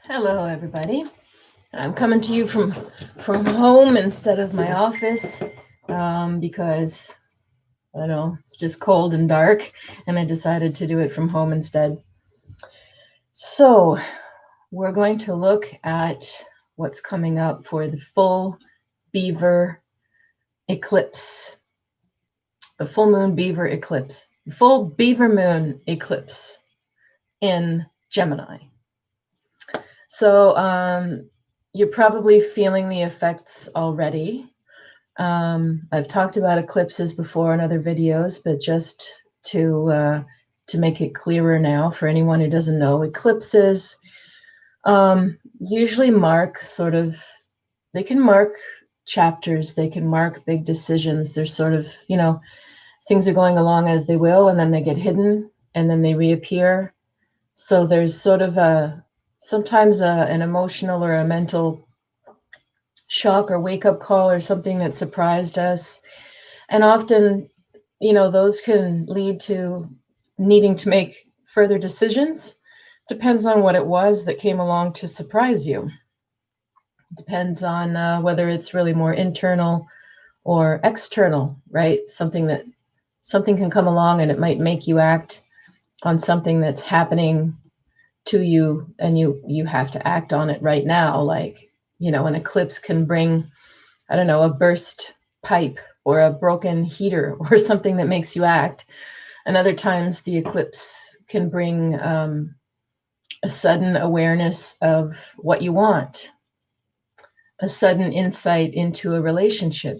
Hello, everybody. I'm coming to you from home instead of my office because I don't know, it's just cold and dark, and I decided to do it from home instead. So we're going to look at what's coming up for the full Beaver eclipse, the full moon Beaver eclipse, the full Beaver moon eclipse in Gemini. So you're probably feeling the effects already. I've talked about eclipses before in other videos, but just to make it clearer now for anyone who doesn't know, eclipses usually mark they can mark chapters, they can mark big decisions. There's sort of, things are going along as they will, and then they get hidden, and then they reappear. So there's sort of sometimes an emotional or a mental shock or wake-up call or something that surprised us. And often, those can lead to needing to make further decisions. Depends on what it was that came along to surprise you. Depends on whether it's really more internal or external, right? Something can come along and it might make you act on something that's happening to you, and you have to act on it right now. Like, an eclipse can bring, I don't know, a burst pipe or a broken heater or something that makes you act. And other times the eclipse can bring a sudden awareness of what you want, a sudden insight into a relationship.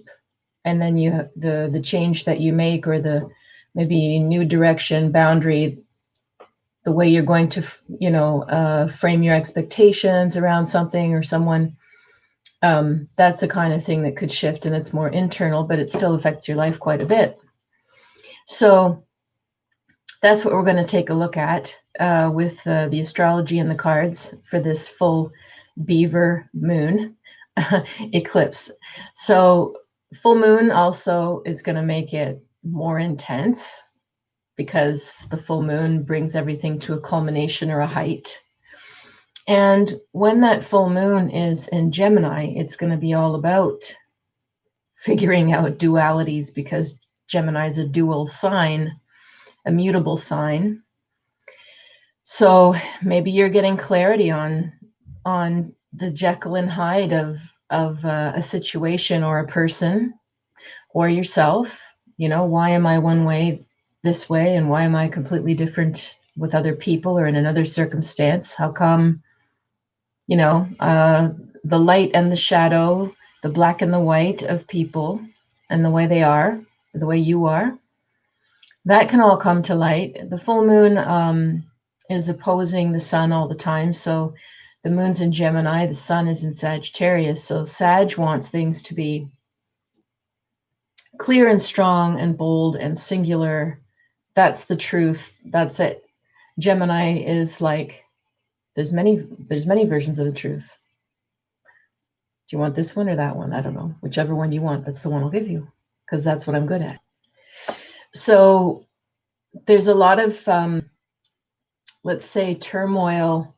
And then the change that you make, or the maybe new direction, boundary, the way you're going to, frame your expectations around something or someone. That's the kind of thing that could shift, and it's more internal, but it still affects your life quite a bit. So that's what we're going to take a look at with the astrology and the cards for this full Beaver moon eclipse. So full moon also is going to make it more intense, because the full moon brings everything to a culmination or a height. And when that full moon is in Gemini, it's going to be all about figuring out dualities, because Gemini is a dual sign, a mutable sign. So maybe you're getting clarity on the Jekyll and Hyde of a situation or a person or yourself. Why am I one way this way, and why am I completely different with other people or in another circumstance? How come, the light and the shadow, the black and the white of people and the way they are, the way you are, that can all come to light. The full moon is opposing the sun all the time. So the moon's in Gemini, the sun is in Sagittarius. So Sag wants things to be clear and strong and bold and singular. That's the truth. That's it. Gemini is like, there's many versions of the truth. Do you want this one or that one? I don't know. Whichever one you want, that's the one I'll give you, because that's what I'm good at. So there's a lot of, let's say, turmoil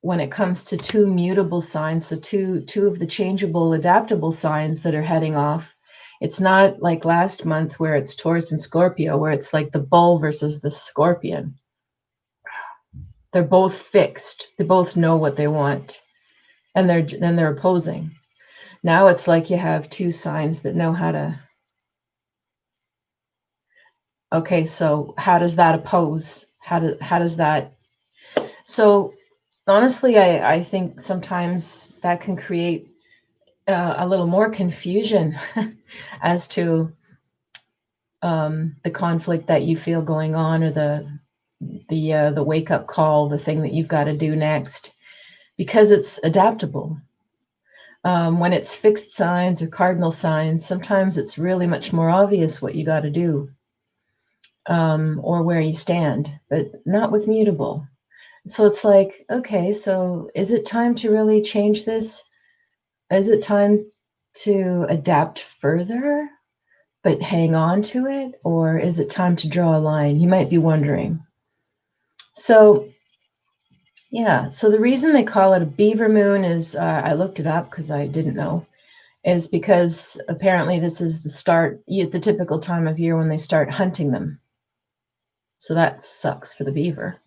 when it comes to two mutable signs. So two of the changeable, adaptable signs that are heading off. It's not like last month where it's Taurus and Scorpio, where it's like the bull versus the scorpion. They're both fixed. They both know what they want, and they're opposing. Now it's like you have two signs that know how to. Okay, so how does that oppose? How does that? So honestly, I think sometimes that can create a little more confusion as to the conflict that you feel going on, or the wake up call, the thing that you've got to do next, because it's adaptable. When it's fixed signs or cardinal signs, sometimes it's really much more obvious what you got to do, or where you stand, but not with mutable. So it's like, okay, so is it time to really change this? Is it time to adapt further, but hang on to it? Or is it time to draw a line? You might be wondering. So Yeah, so the reason they call it a beaver moon is, I looked it up because I didn't know, is because apparently this is the typical time of year when they start hunting them. So that sucks for the beaver.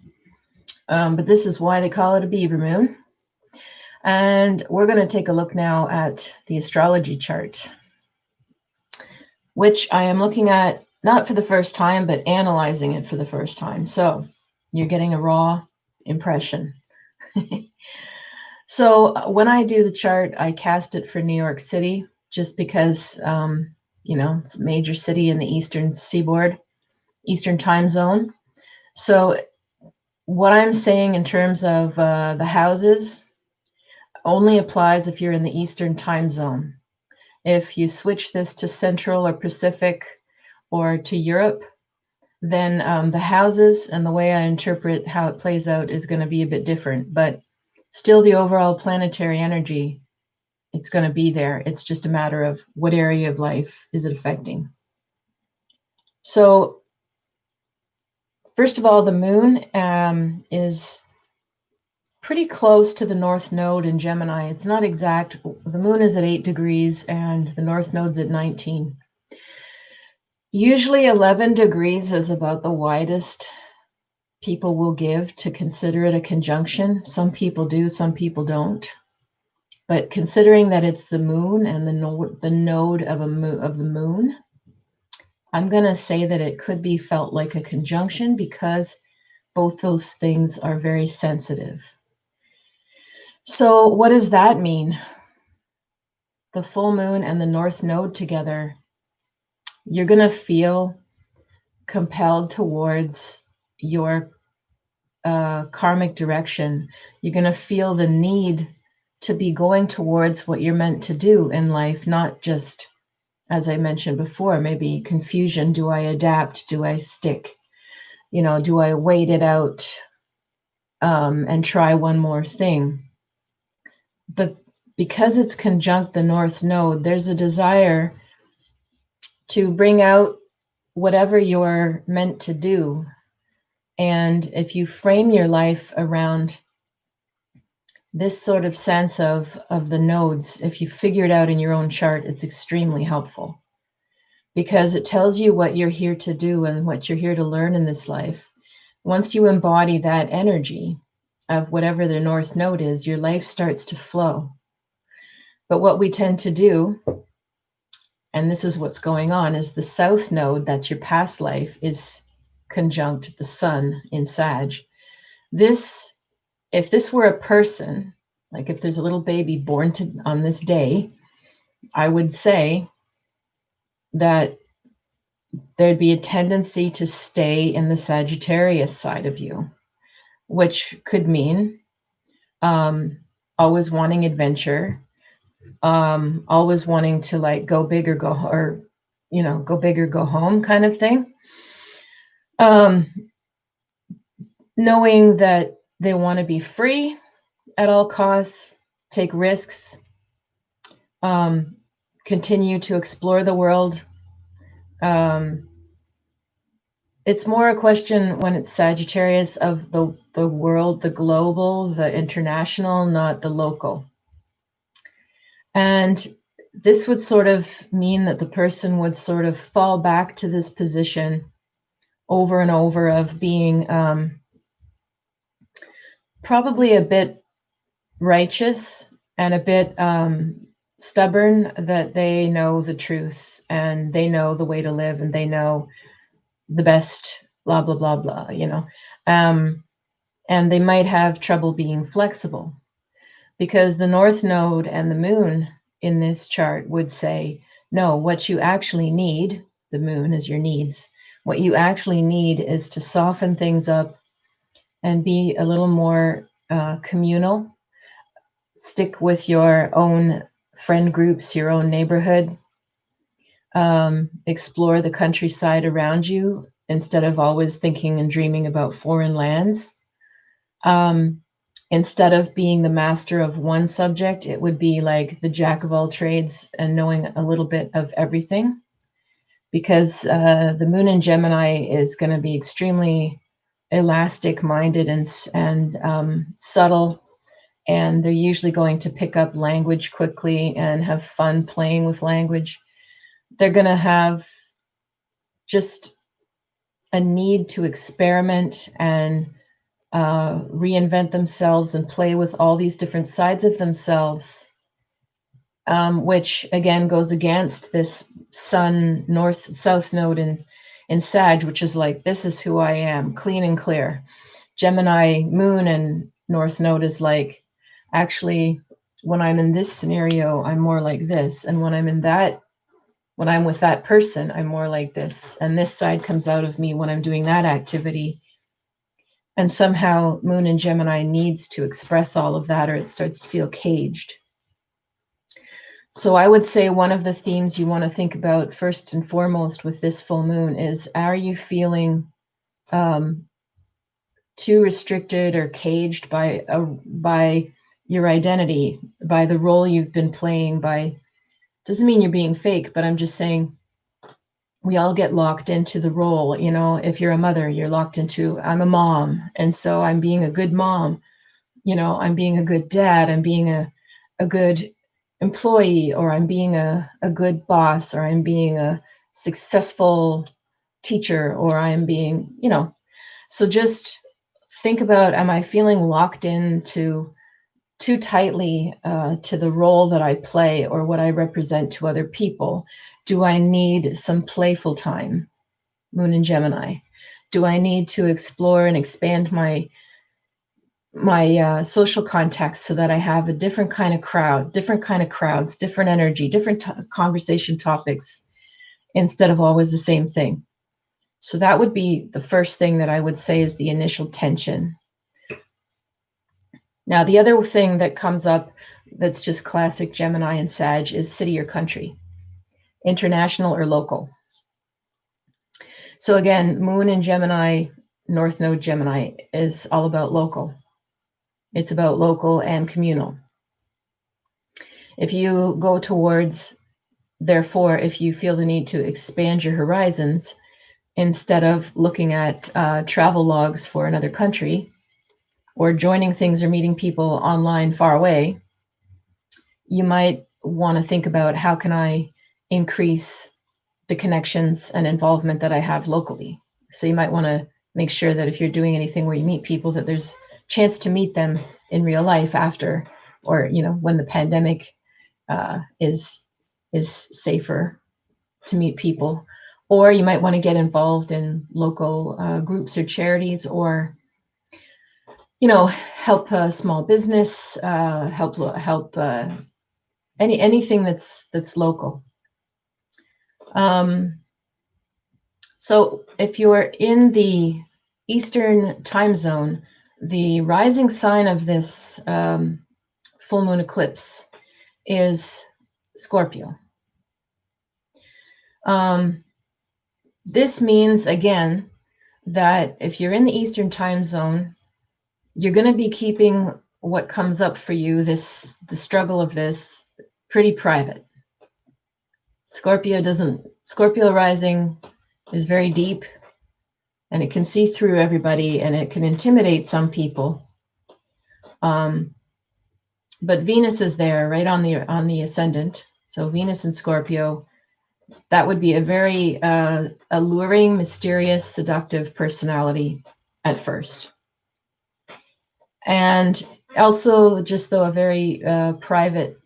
But this is why they call it a beaver moon. And we're going to take a look now at the astrology chart, which I am looking at not for the first time, but analyzing it for the first time. So you're getting a raw impression. So when I do the chart, I cast it for New York City just because, it's a major city in the Eastern Seaboard, Eastern time zone. So what I'm saying in terms of the houses only applies if you're in the Eastern time zone. If you switch this to Central or Pacific or to Europe, then the houses and the way I interpret how it plays out is going to be a bit different. But still, the overall planetary energy, it's going to be there. It's just a matter of what area of life is it affecting. So, first of all, the moon is pretty close to the North Node in Gemini. It's not exact. The moon is at 8 degrees and the North Node's at 19. Usually 11 degrees is about the widest people will give to consider it a conjunction. Some people do, some people don't. But considering that it's the moon and the node of the moon, I'm going to say that it could be felt like a conjunction because both those things are very sensitive. So what does that mean? The full moon and the North Node together, you're going to feel compelled towards your karmic direction. You're going to feel the need to be going towards what you're meant to do in life, not just, as I mentioned before, maybe confusion. Do I adapt? Do I stick? Do I wait it out and try one more thing? But because it's conjunct the North Node, there's a desire to bring out whatever you're meant to do. And if you frame your life around this sort of sense of the nodes, if you figure it out in your own chart, it's extremely helpful because it tells you what you're here to do and what you're here to learn in this life. Once you embody that energy of whatever the North Node is, your life starts to flow. But what we tend to do, and this is what's going on, is the South Node, that's your past life, is conjunct the sun in Sag. If this were a person, like if there's a little baby born on this day, I would say that there'd be a tendency to stay in the Sagittarius side of you, which could mean always wanting adventure, always wanting to like go big or go big or go home kind of thing. Knowing that they want to be free at all costs, take risks, continue to explore the world. It's more a question when it's Sagittarius of the world, the global, the international, not the local. And this would sort of mean that the person would sort of fall back to this position over and over of being probably a bit righteous and a bit stubborn, that they know the truth and they know the way to live and they know the best, blah, blah, blah, blah, and they might have trouble being flexible because the North Node and the moon in this chart would say, no, what you actually need, the moon is your needs, what you actually need is to soften things up and be a little more communal, stick with your own friend groups, your own neighborhood, explore the countryside around you instead of always thinking and dreaming about foreign lands. Instead of being the master of one subject, it would be like the jack of all trades and knowing a little bit of everything, because the moon in Gemini is going to be extremely elastic-minded and subtle, and they're usually going to pick up language quickly and have fun playing with language. They're going to have just a need to experiment and reinvent themselves and play with all these different sides of themselves, which again goes against this Sun North-South node in Sag, which is like, this is who I am, clean and clear. Gemini Moon and North Node is like, actually, when I'm in this scenario, I'm more like this. And when I'm with that person, I'm more like this. And this side comes out of me when I'm doing that activity. And somehow Moon in Gemini needs to express all of that, or it starts to feel caged. So I would say one of the themes you want to think about first and foremost with this full moon is, are you feeling too restricted or caged by your identity, by the role you've been playing? Doesn't mean you're being fake, but I'm just saying we all get locked into the role. You know, if you're a mother, you're locked into, I'm a mom, and so I'm being a good mom. You know, I'm being a good dad. I'm being a good employee, or I'm being a good boss, or I'm being a successful teacher, or I'm being, so just think about, am I feeling locked into too tightly to the role that I play or what I represent to other people? Do I need some playful time, Moon in Gemini? Do I need to explore and expand my social contacts so that I have a different kind of crowd, different kind of crowds, different energy, different conversation topics, instead of always the same thing? So that would be the first thing that I would say is the initial tension. Now, the other thing that comes up that's just classic Gemini and Sag is city or country, international or local. So again, Moon in Gemini, North Node Gemini is all about local. It's about local and communal. If you go towards, therefore, if you feel the need to expand your horizons, instead of looking at travel logs for another country, or joining things or meeting people online far away, you might want to think about, how can I increase the connections and involvement that I have locally? So you might want to make sure that if you're doing anything where you meet people, that there's a chance to meet them in real life after, or when the pandemic is safer to meet people. Or you might want to get involved in local groups or charities, or help a small business, help anything that's local. So if you're in the Eastern time zone, the rising sign of this full moon eclipse is Scorpio. This means, again, that if you're in the Eastern time zone, you're going to be keeping what comes up for you, the struggle of this, pretty private. Scorpio rising is very deep, and it can see through everybody, and it can intimidate some people. But Venus is there right on the ascendant. So Venus in Scorpio, that would be a very alluring, mysterious, seductive personality at first. And also just though a very private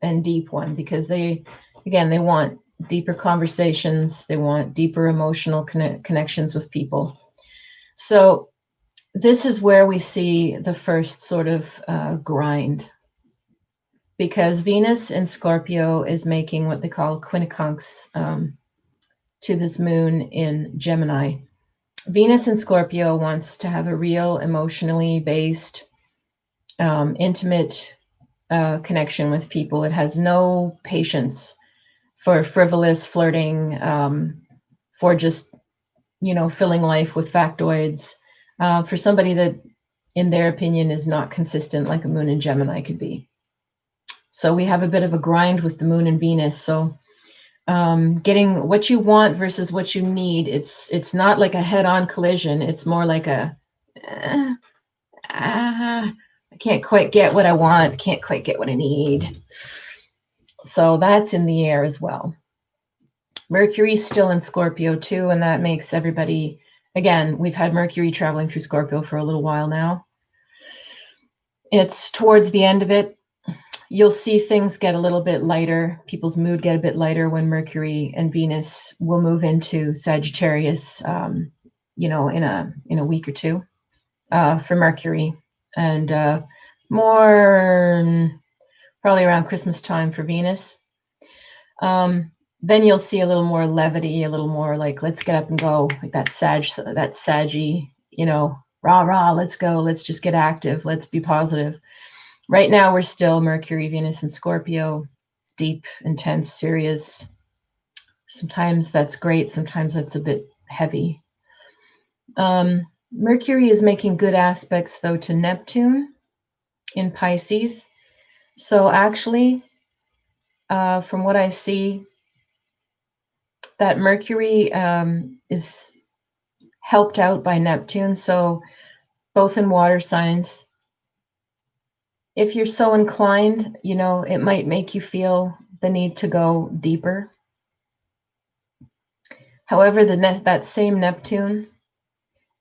and deep one, because they want deeper conversations, they want deeper emotional connections with people. So this is where we see the first sort of grind, because Venus in Scorpio is making what they call quincunx to this moon in Gemini. Venus in Scorpio wants to have a real emotionally based, intimate connection with people. It has no patience for frivolous flirting, for just, filling life with factoids, for somebody that, in their opinion, is not consistent like a moon in Gemini could be. So we have a bit of a grind with the moon and Venus. So getting what you want versus what you need, it's not like a head-on collision. It's more like a I can't quite get what I want, can't quite get what I need. So that's in the air as well. Mercury's still in Scorpio too, and that makes everybody, again, we've had Mercury traveling through Scorpio for a little while now. It's towards the end of it. You'll see things get a little bit lighter. People's mood get a bit lighter when Mercury and Venus will move into Sagittarius, in a week or two for Mercury, and more probably around Christmas time for Venus. Then you'll see a little more levity, a little more like, let's get up and go, like that saggy, rah, rah, let's go, let's just get active, let's be positive. Right now, we're still Mercury, Venus, and Scorpio, deep, intense, serious. Sometimes that's great, sometimes that's a bit heavy. Mercury is making good aspects, though, to Neptune in Pisces. So actually, from what I see, that Mercury is helped out by Neptune. So both in water signs, if you're so inclined, it might make you feel the need to go deeper. However, that same Neptune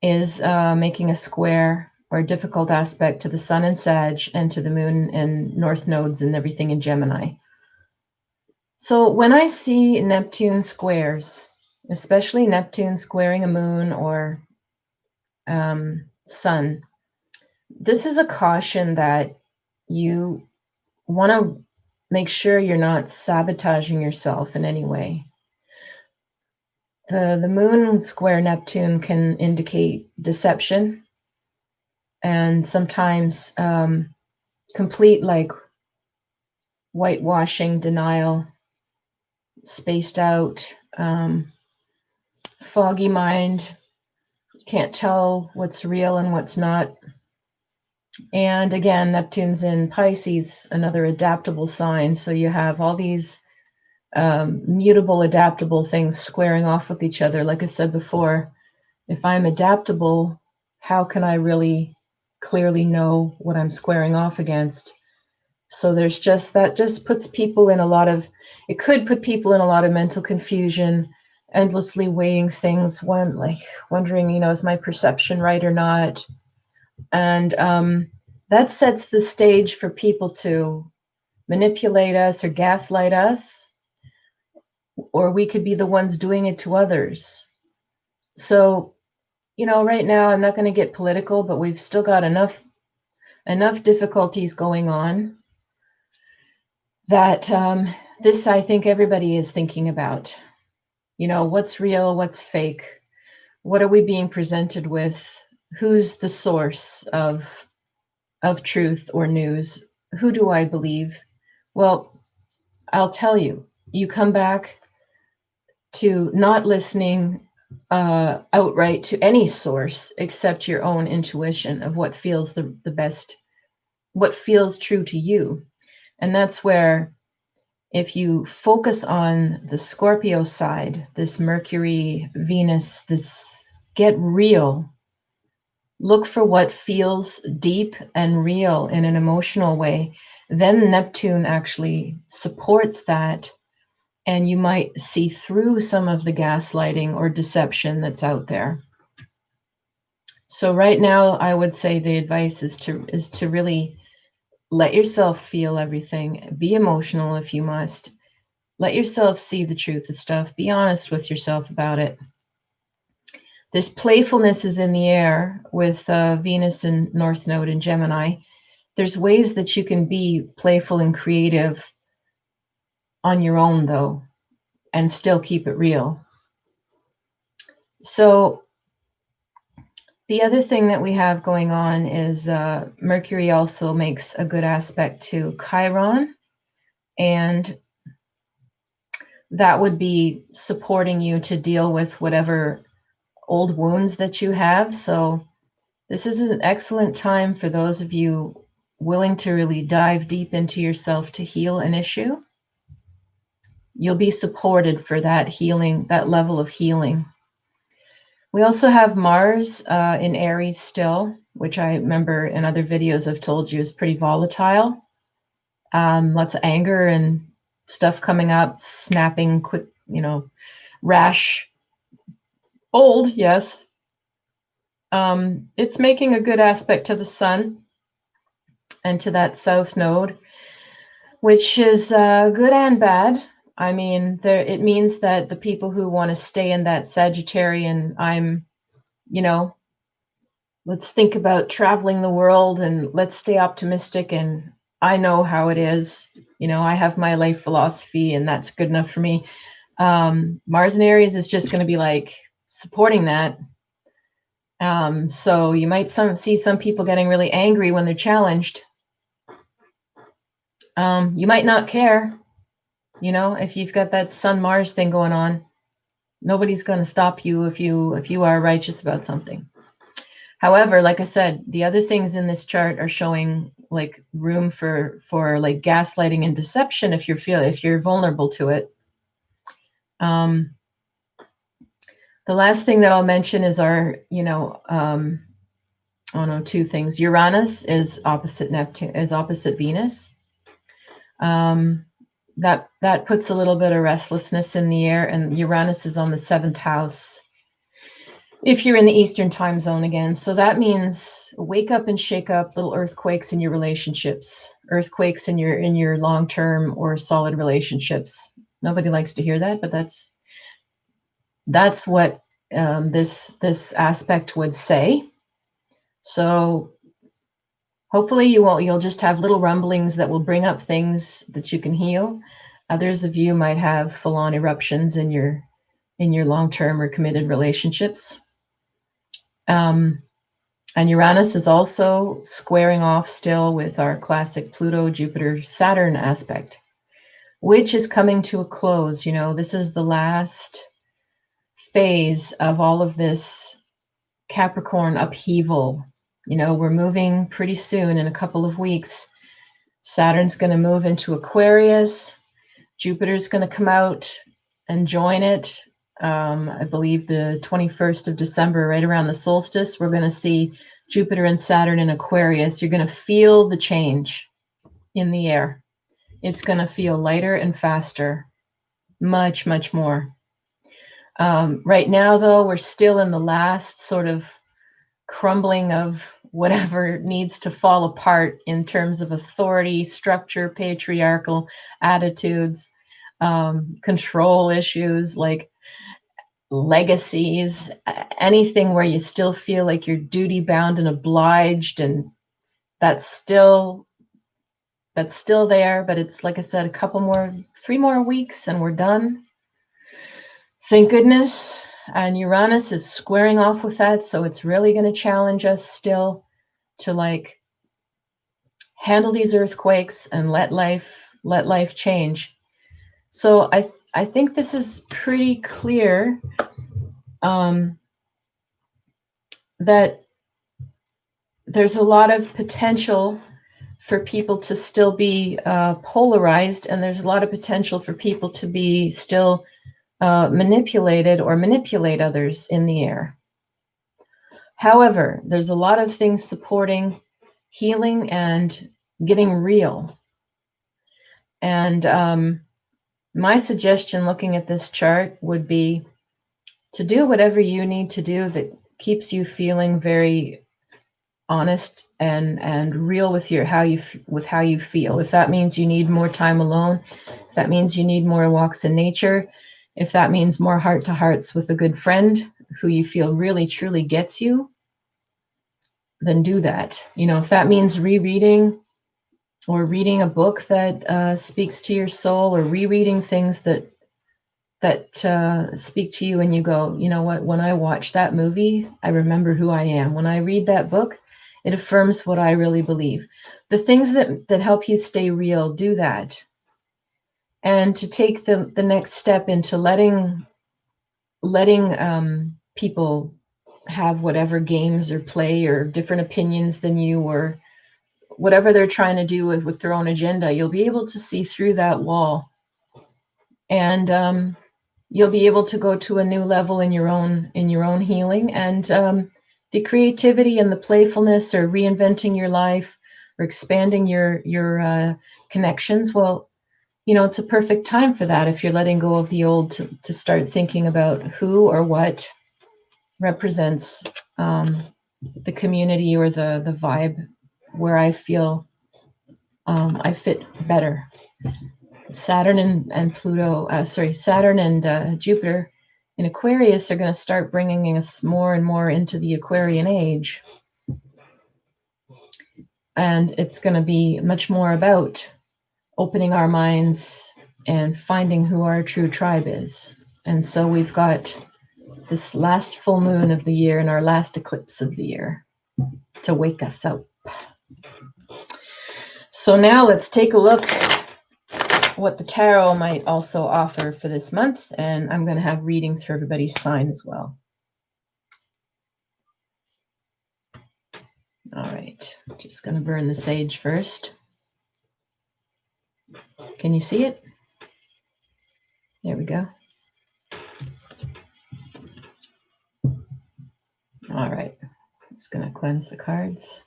is making a square or a difficult aspect to the Sun in Sag and to the Moon and North nodes and everything in Gemini. So when I see Neptune squares, especially Neptune squaring a moon or Sun, this is a caution that you want to make sure you're not sabotaging yourself in any way. The moon square Neptune can indicate deception and sometimes complete like whitewashing, denial, spaced out, foggy mind. You can't tell what's real and what's not. And again, Neptune's in Pisces, another adaptable sign. So you have all these mutable, adaptable things squaring off with each other. Like I said before, if I'm adaptable, how can I really clearly know what I'm squaring off against? So there's just puts people in it could put people in a lot of mental confusion, endlessly weighing things, wondering, is my perception right or not? And that sets the stage for people to manipulate us or gaslight us, or we could be the ones doing it to others. So, right now, I'm not going to get political, but we've still got enough difficulties going on that this, I think everybody is thinking about. What's real, what's fake? What are we being presented with? Who's the source of truth or news? Who do I believe? Well, I'll tell you, you come back to not listening outright to any source except your own intuition of what feels the best, what feels true to you. And that's where, if you focus on the Scorpio side, this Mercury, Venus, this get real, look for what feels deep and real in an emotional way, then Neptune actually supports that. And you might see through some of the gaslighting or deception that's out there. So right now, I would say the advice is to really let yourself feel everything. Be emotional if you must. Let yourself see the truth of stuff. Be honest with yourself about it. This playfulness is in the air with Venus and North Node in Gemini. There's ways that you can be playful and creative on your own, though, and still keep it real. So the other thing that we have going on is Mercury also makes a good aspect to Chiron, and that would be supporting you to deal with whatever old wounds that you have. So this is an excellent time for those of you willing to really dive deep into yourself to heal an issue. You'll be supported for that healing, that level of healing. We also have Mars in Aries still, which I remember in other videos I've told you is pretty volatile. Lots of anger and stuff coming up, snapping, quick, rash. Old, yes. It's making a good aspect to the sun and to that south node, which is good and bad. I mean, it means that the people who want to stay in that Sagittarian, let's think about traveling the world and let's stay optimistic. And I know how it is. I have my life philosophy and that's good enough for me. Mars in Aries is just going to be like supporting that. So you might see some people getting really angry when they're challenged. You might not care, if you've got that Sun Mars thing going on. Nobody's going to stop you if you are righteous about something. However, like I said, the other things in this chart are showing like room for like gaslighting and deception if you're vulnerable to it. The last thing that I'll mention is our, two things. Uranus is opposite Neptune, is opposite Venus. That puts a little bit of restlessness in the air, and Uranus is on the 7th house if you're in the Eastern time zone again. So that means wake up and shake up, little earthquakes in your relationships, earthquakes in your long-term or solid relationships. Nobody likes to hear that, but that's what this aspect would say. So hopefully you'll just have little rumblings that will bring up things that you can heal. Others of you might have full-on eruptions in your long-term or committed relationships. And Uranus is also squaring off still with our classic Pluto, Jupiter, Saturn aspect, which is coming to a close. This is the last phase of all of this Capricorn upheaval. We're moving pretty soon in a couple of weeks. Saturn's going to move into Aquarius. Jupiter's going to come out and join it. I believe the 21st of December, right around the solstice, we're going to see Jupiter and Saturn in Aquarius. You're going to feel the change in the air. It's going to feel lighter and faster, much, much more. Right now, though, we're still in the last sort of crumbling of whatever needs to fall apart in terms of authority, structure, patriarchal attitudes, control issues, like legacies, anything where you still feel like you're duty bound and obliged, and that's still there. But it's, like I said, 3 more weeks and we're done. Thank goodness. And Uranus is squaring off with that, so it's really going to challenge us still to like handle these earthquakes and let life change. So I think this is pretty clear that there's a lot of potential for people to still be polarized, and there's a lot of potential for people to be still manipulated or manipulate others in the air. However, there's a lot of things supporting healing and getting real. And my suggestion looking at this chart would be to do whatever you need to do that keeps you feeling very honest and real with how you feel. If that means you need more time alone, if that means you need more walks in nature, if that means more heart to hearts with a good friend who you feel really truly gets you, then do that. If that means rereading or reading a book that speaks to your soul, or rereading things that speak to you and you go, you know what, when I watch that movie, I remember who I am. When I read that book, it affirms what I really believe. The things that help you stay real, do that. And to take the next step into letting people have whatever games or play or different opinions than you, or whatever they're trying to do with their own agenda, you'll be able to see through that wall. And you'll be able to go to a new level in your own healing, and the creativity and the playfulness, or reinventing your life, or expanding your connections. Well, it's a perfect time for that if you're letting go of the old to start thinking about who or what represents the community or the vibe where I feel I fit better. Saturn and Jupiter in Aquarius are going to start bringing us more and more into the Aquarian age. And it's going to be much more about opening our minds and finding who our true tribe is. And so we've got this last full moon of the year and our last eclipse of the year to wake us up. So now let's take a look what the tarot might also offer for this month, and I'm going to have readings for everybody's sign as well. All right, just going to burn the sage first. Can you see it? There we go. All right, I'm just going to cleanse the cards.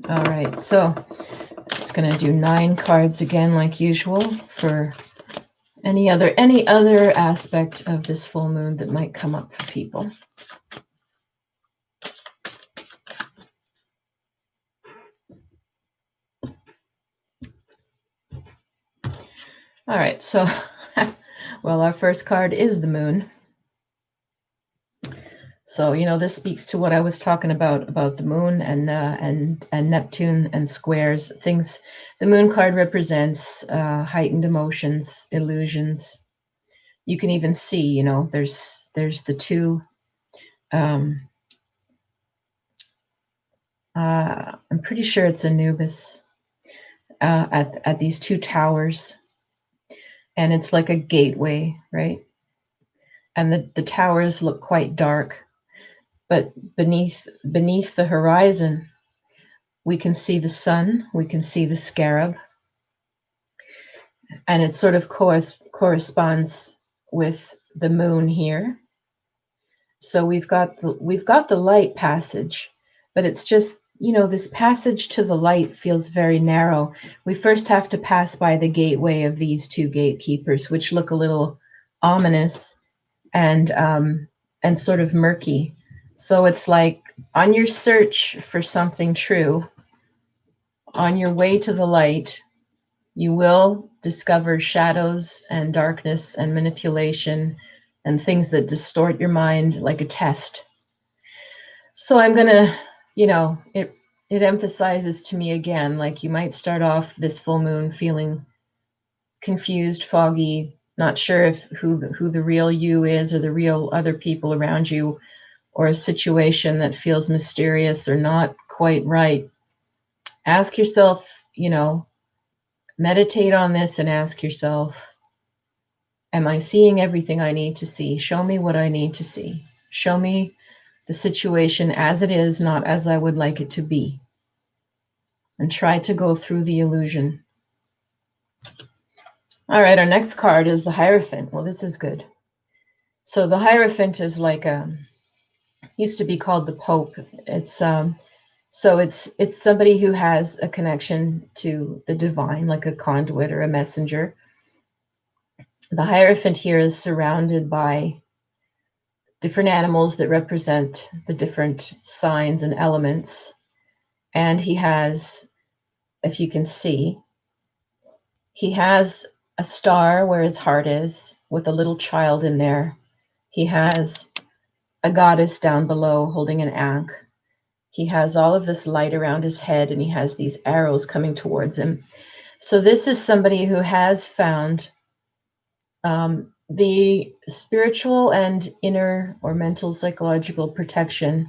All right, so I'm just going to do 9 cards again, like usual, for any other aspect of this full moon that might come up for people. All right, so well, our first card is the moon. So, this speaks to what I was talking about the moon and Neptune and squares. Things. The moon card represents heightened emotions, illusions. You can even see, there's the two. I'm pretty sure it's Anubis at these 2 towers, and it's like a gateway, right? And the towers look quite dark. But beneath the horizon, we can see the sun, we can see the scarab, and it sort of corresponds with the moon here. So we've got the light passage, but it's just, this passage to the light feels very narrow. We first have to pass by the gateway of these 2 gatekeepers, which look a little ominous and sort of murky. So it's like, on your search for something true, on your way to the light, you will discover shadows and darkness and manipulation and things that distort your mind like a test. So I'm going to, it emphasizes to me again, like you might start off this full moon feeling confused, foggy, not sure if who the real you is or the real other people around you, or a situation that feels mysterious or not quite right. Ask yourself, meditate on this and ask yourself, am I seeing everything I need to see? Show me what I need to see. Show me the situation as it is, not as I would like it to be. And try to go through the illusion. All right, our next card is the Hierophant. Well, this is good. So the Hierophant is like used to be called the Pope. It's it's somebody who has a connection to the divine, like a conduit or a messenger. The Hierophant here is surrounded by different animals that represent the different signs and elements. And he has, if you can see, he has a star where his heart is with a little child in there. He has a goddess down below holding an ankh. He has all of this light around his head, and he has these arrows coming towards him. So this is somebody who has found the spiritual and inner or mental psychological protection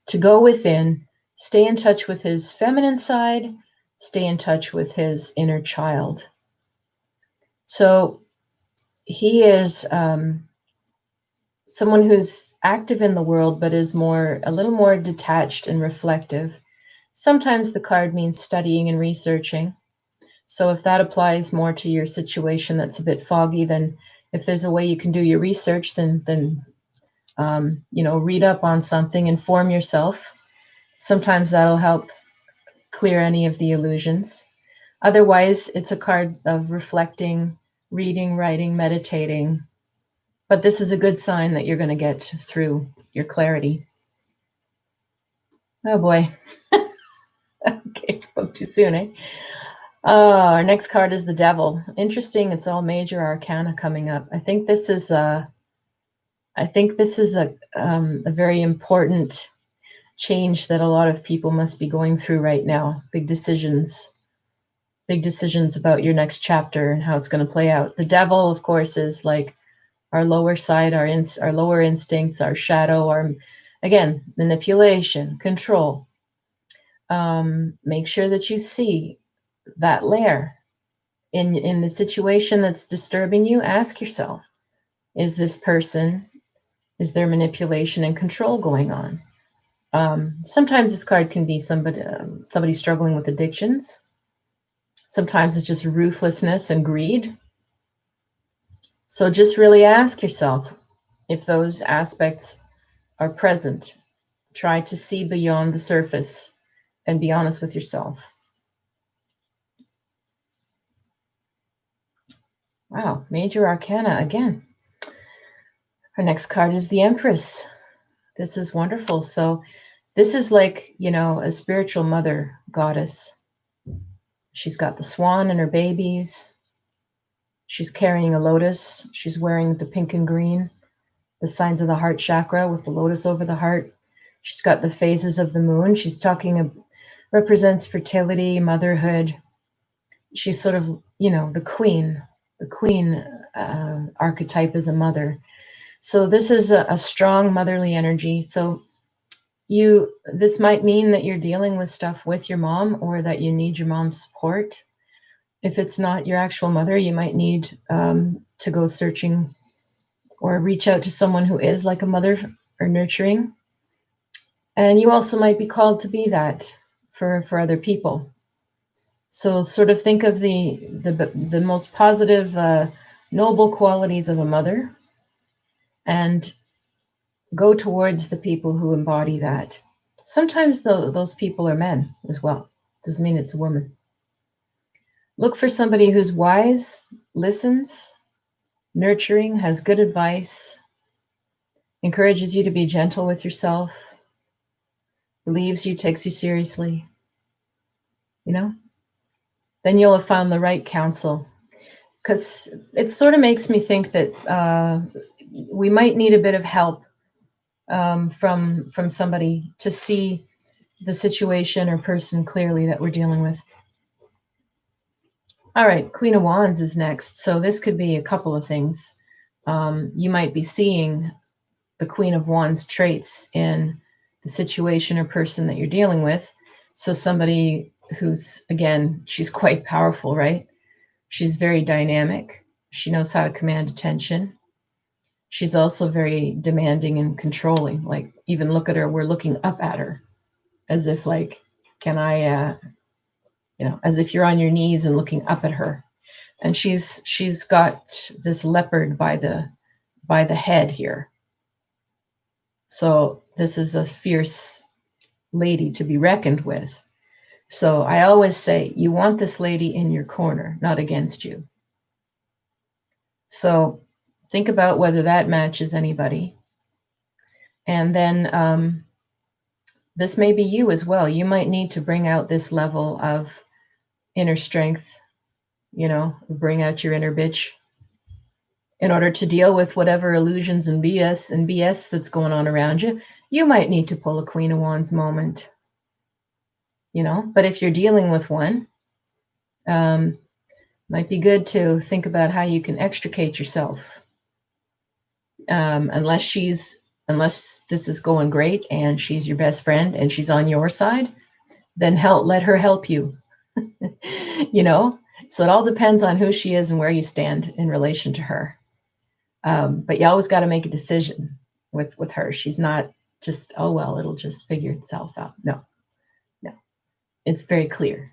to go within, stay in touch with his feminine side, stay in touch with his inner child. So he is someone who's active in the world, but is a little more detached and reflective. Sometimes the card means studying and researching. So if that applies more to your situation that's a bit foggy, then if there's a way you can do your research, then read up on something, inform yourself. Sometimes that'll help clear any of the illusions. Otherwise, it's a card of reflecting, reading, writing, meditating. But this is a good sign that you're going to get through your clarity. Oh boy. Okay, spoke too soon, eh? Our next card is the Devil. Interesting. It's all major arcana coming up. I think this is a very important change that a lot of people must be going through right now. Big decisions about your next chapter and how it's going to play out. The Devil, of course, is like our lower side, our lower instincts, our shadow, our, again, manipulation, control. Make sure that you see that layer in the situation that's disturbing you. Ask yourself, is there manipulation and control going on? Sometimes this card can be somebody struggling with addictions. Sometimes it's just ruthlessness and greed. So just really ask yourself if those aspects are present. Try to see beyond the surface and be honest with yourself. Wow, major arcana again. Our next card is the Empress. This is wonderful. So this is like, a spiritual mother goddess. She's got the swan and her babies. She's carrying a lotus. She's wearing the pink and green, the signs of the heart chakra with the lotus over the heart. She's got the phases of the moon. She's represents fertility, motherhood. She's sort of, the queen. The queen archetype is a mother. So this is a strong motherly energy. So this might mean that you're dealing with stuff with your mom, or that you need your mom's support. If it's not your actual mother, you might need to go searching or reach out to someone who is like a mother or nurturing. And you also might be called to be that for other people. So sort of think of the most positive, noble qualities of a mother, and go towards the people who embody that. Sometimes those people are men as well. Doesn't mean it's a woman. Look for somebody who's wise, listens, nurturing, has good advice, encourages you to be gentle with yourself, believes you, takes you seriously. Then you'll have found the right counsel. Because it sort of makes me think that we might need a bit of help from somebody to see the situation or person clearly that we're dealing with. All right, Queen of Wands is next. So this could be a couple of things. You might be seeing the Queen of Wands traits in the situation or person that you're dealing with. So somebody who's, again, she's quite powerful, right? She's very dynamic. She knows how to command attention. She's also very demanding and controlling. Like, even look at her, we're looking up at her as if like, can I, as if you're on your knees and looking up at her. And she's got this leopard by the head here. So this is a fierce lady to be reckoned with. So I always say, you want this lady in your corner, not against you. So think about whether that matches anybody. And then this may be you as well. You might need to bring out this level of inner strength, bring out your inner bitch in order to deal with whatever illusions and BS that's going on around you. You might need to pull a Queen of Wands moment, but if you're dealing with one, might be good to think about how you can extricate yourself. Unless this is going great and she's your best friend and she's on your side, then let her help you. So it all depends on who she is and where you stand in relation to her. But you always got to make a decision. with her. She's not just, oh, well, it'll just figure itself out. No, no, it's very clear.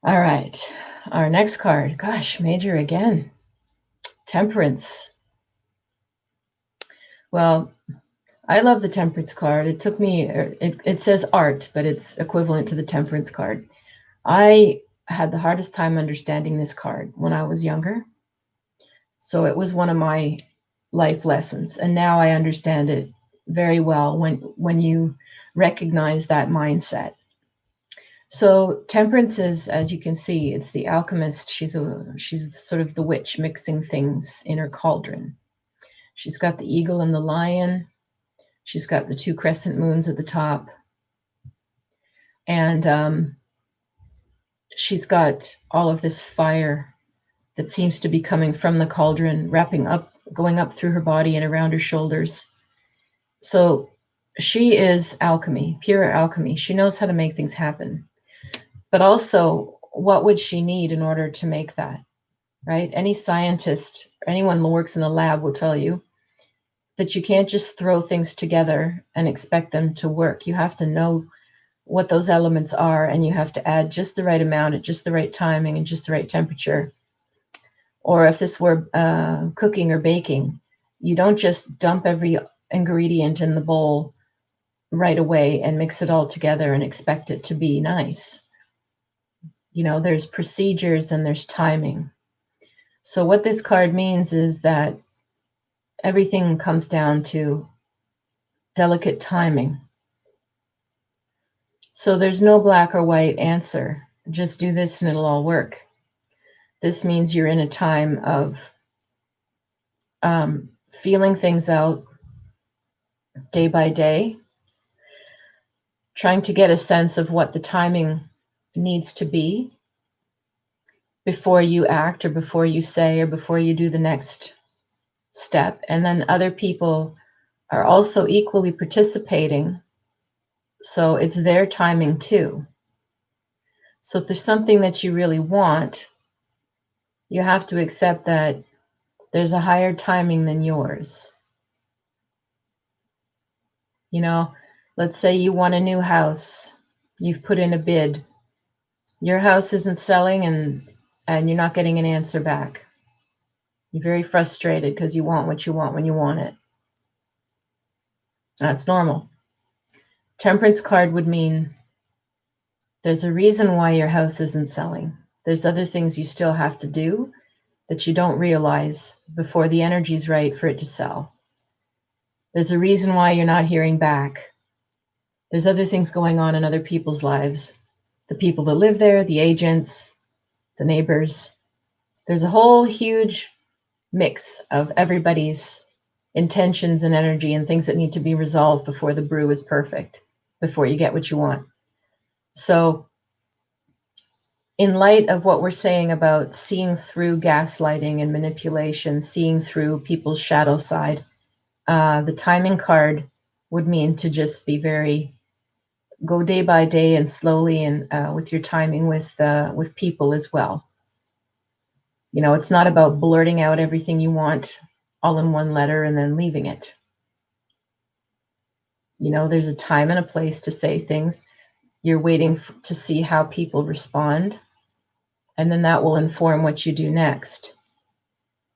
All right, our next card, gosh, major again, Temperance. Well, I love the Temperance card. It took me, it says art, but it's equivalent to the Temperance card. I had the hardest time understanding this card when I was younger. So it was one of my life lessons. And now I understand it very well when you recognize that mindset. So Temperance is, as you can see, it's the alchemist. She's sort of the witch mixing things in her cauldron. She's got the eagle and the lion. She's got the 2 crescent moons at the top. And she's got all of this fire that seems to be coming from the cauldron, wrapping up, going up through her body and around her shoulders. So she is alchemy, pure alchemy. She knows how to make things happen. But also, what would she need in order to make that, right? Any scientist, or anyone who works in a lab will tell you that you can't just throw things together and expect them to work. You have to know what those elements are, and you have to add just the right amount at just the right timing and just the right temperature. Or if this were cooking or baking, you don't just dump every ingredient in the bowl right away and mix it all together and expect it to be nice. You know, there's procedures and there's timing. So what this card means is that everything comes down to delicate timing. So there's no black or white answer. Just do this and it'll all work. This means you're in a time of feeling things out day by day, trying to get a sense of what the timing needs to be before you act or before you say or before you do the next step. And then other people are also equally participating. So it's their timing too. So if there's something that you really want, you have to accept that there's a higher timing than yours. You know, let's say you want a new house. You've put in a bid. Your house isn't selling and you're not getting an answer back. You're very frustrated because you want what you want when you want it. That's normal. Temperance card would mean there's a reason why your house isn't selling. There's other things you still have to do that you don't realize before the energy's right for it to sell. There's a reason why you're not hearing back. There's other things going on in other people's lives. The people that live there, the agents, the neighbors. There's a whole huge mix of everybody's intentions and energy and things that need to be resolved before the brew is perfect, before you get what you want. So in light of what we're saying about seeing through gaslighting and manipulation, seeing through people's shadow side, the timing card would mean to just be go day by day and slowly and with your timing with people as well. You know, it's not about blurting out everything you want all in one letter and then leaving it. You know, there's a time and a place to say things. You're waiting to see how people respond, and then that will inform what you do next.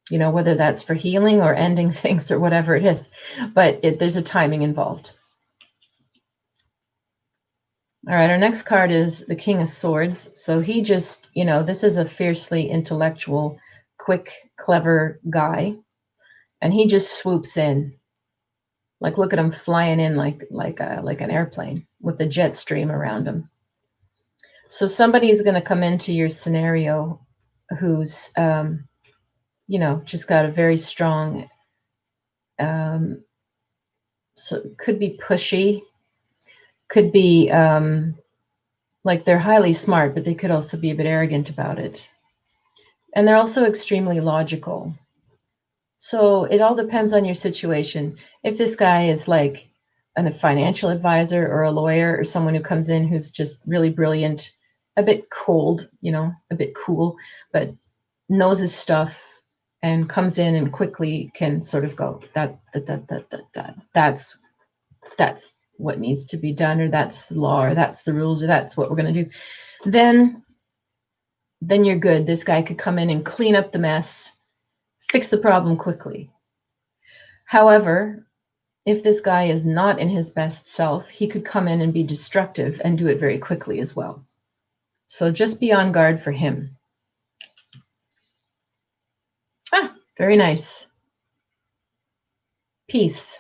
You know, whether that's for healing or ending things or whatever it is, but there's a timing involved. All right, our next card is the King of Swords. So he just, you know, this is a fiercely intellectual, quick, clever guy, and he just swoops in. Like, look at him flying in like an airplane with a jet stream around him. So somebody's going to come into your scenario who's, you know, just got a very strong, so could be pushy, could be like they're highly smart, but they could also be a bit arrogant about it. And they're also extremely logical. So it all depends on your situation. If this guy is like a financial advisor or a lawyer or someone who comes in who's just really brilliant, a bit cold, you know, a bit cool, but knows his stuff, and comes in and quickly can sort of go, that's what needs to be done, or that's the law, or that's the rules, or that's what we're going to do, then you're good. This guy could come in and clean up the mess, fix the problem quickly. However, if this guy is not in his best self, he could come in and be destructive and do it very quickly as well. So just be on guard for him. Ah, very nice. Peace.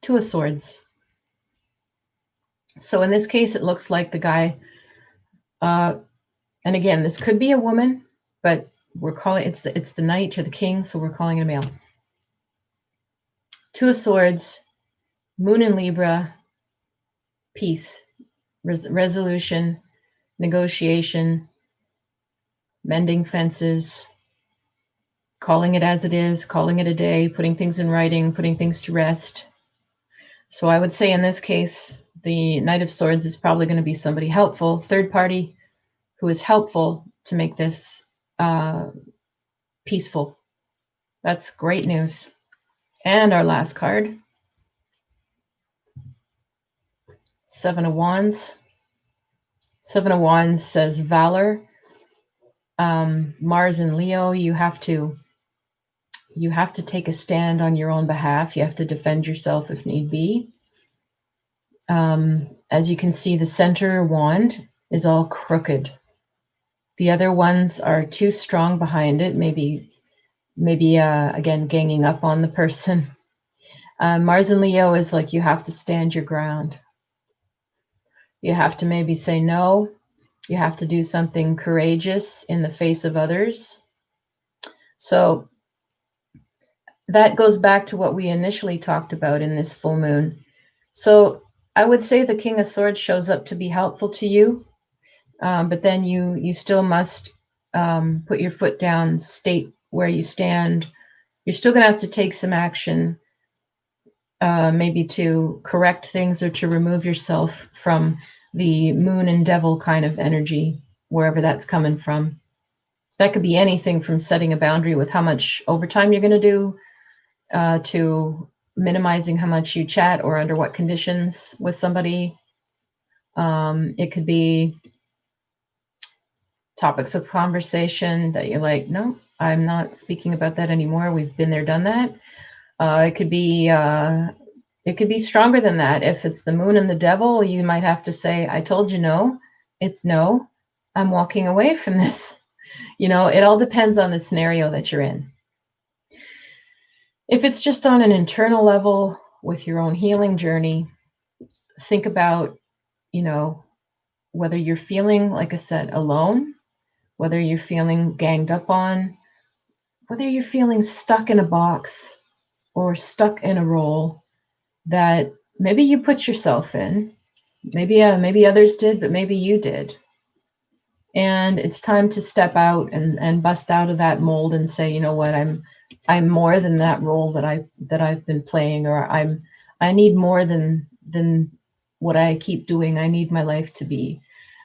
Two of Swords. So in this case, it looks like the guy, and again, this could be a woman, but we're calling it's the Knight or the King, so we're calling it a male. Two of Swords, Moon in Libra, peace, resolution, negotiation, mending fences, calling it as it is, calling it a day, putting things in writing, putting things to rest. So I would say in this case, the Knight of Swords is probably going to be somebody helpful, third party, who is helpful to make this peaceful. That's great news. And our last card, Seven of Wands. Seven of Wands says valor. Mars and Leo, you have to take a stand on your own behalf. You have to defend yourself if need be. As you can see, the center wand is all crooked. The other ones are too strong behind it, maybe again, ganging up on the person. Mars and Leo is like you have to stand your ground. You have to maybe say no. You have to do something courageous in the face of others. So that goes back to what we initially talked about in this full moon. So I would say the King of Swords shows up to be helpful to you, but then you still must put your foot down, state where you stand. You're still going to have to take some action, maybe to correct things or to remove yourself from the moon and devil kind of energy, wherever that's coming from. That could be anything from setting a boundary with how much overtime you're going to do, to minimizing how much you chat or under what conditions with somebody. It could be topics of conversation that you're like, no, I'm not speaking about that anymore. We've been there, done that. It could be stronger than that. If it's the moon and the devil, you might have to say, I told you no, it's no, I'm walking away from this. It all depends on the scenario that you're in. If it's just on an internal level with your own healing journey, think about, whether you're feeling, like I said, alone, whether you're feeling ganged up on, whether you're feeling stuck in a box or stuck in a role that maybe you put yourself in. Maybe others did, but maybe you did. And it's time to step out and bust out of that mold and say, you know what, I'm more than that role that I've been playing, or I need more than what I keep doing. I need my life to be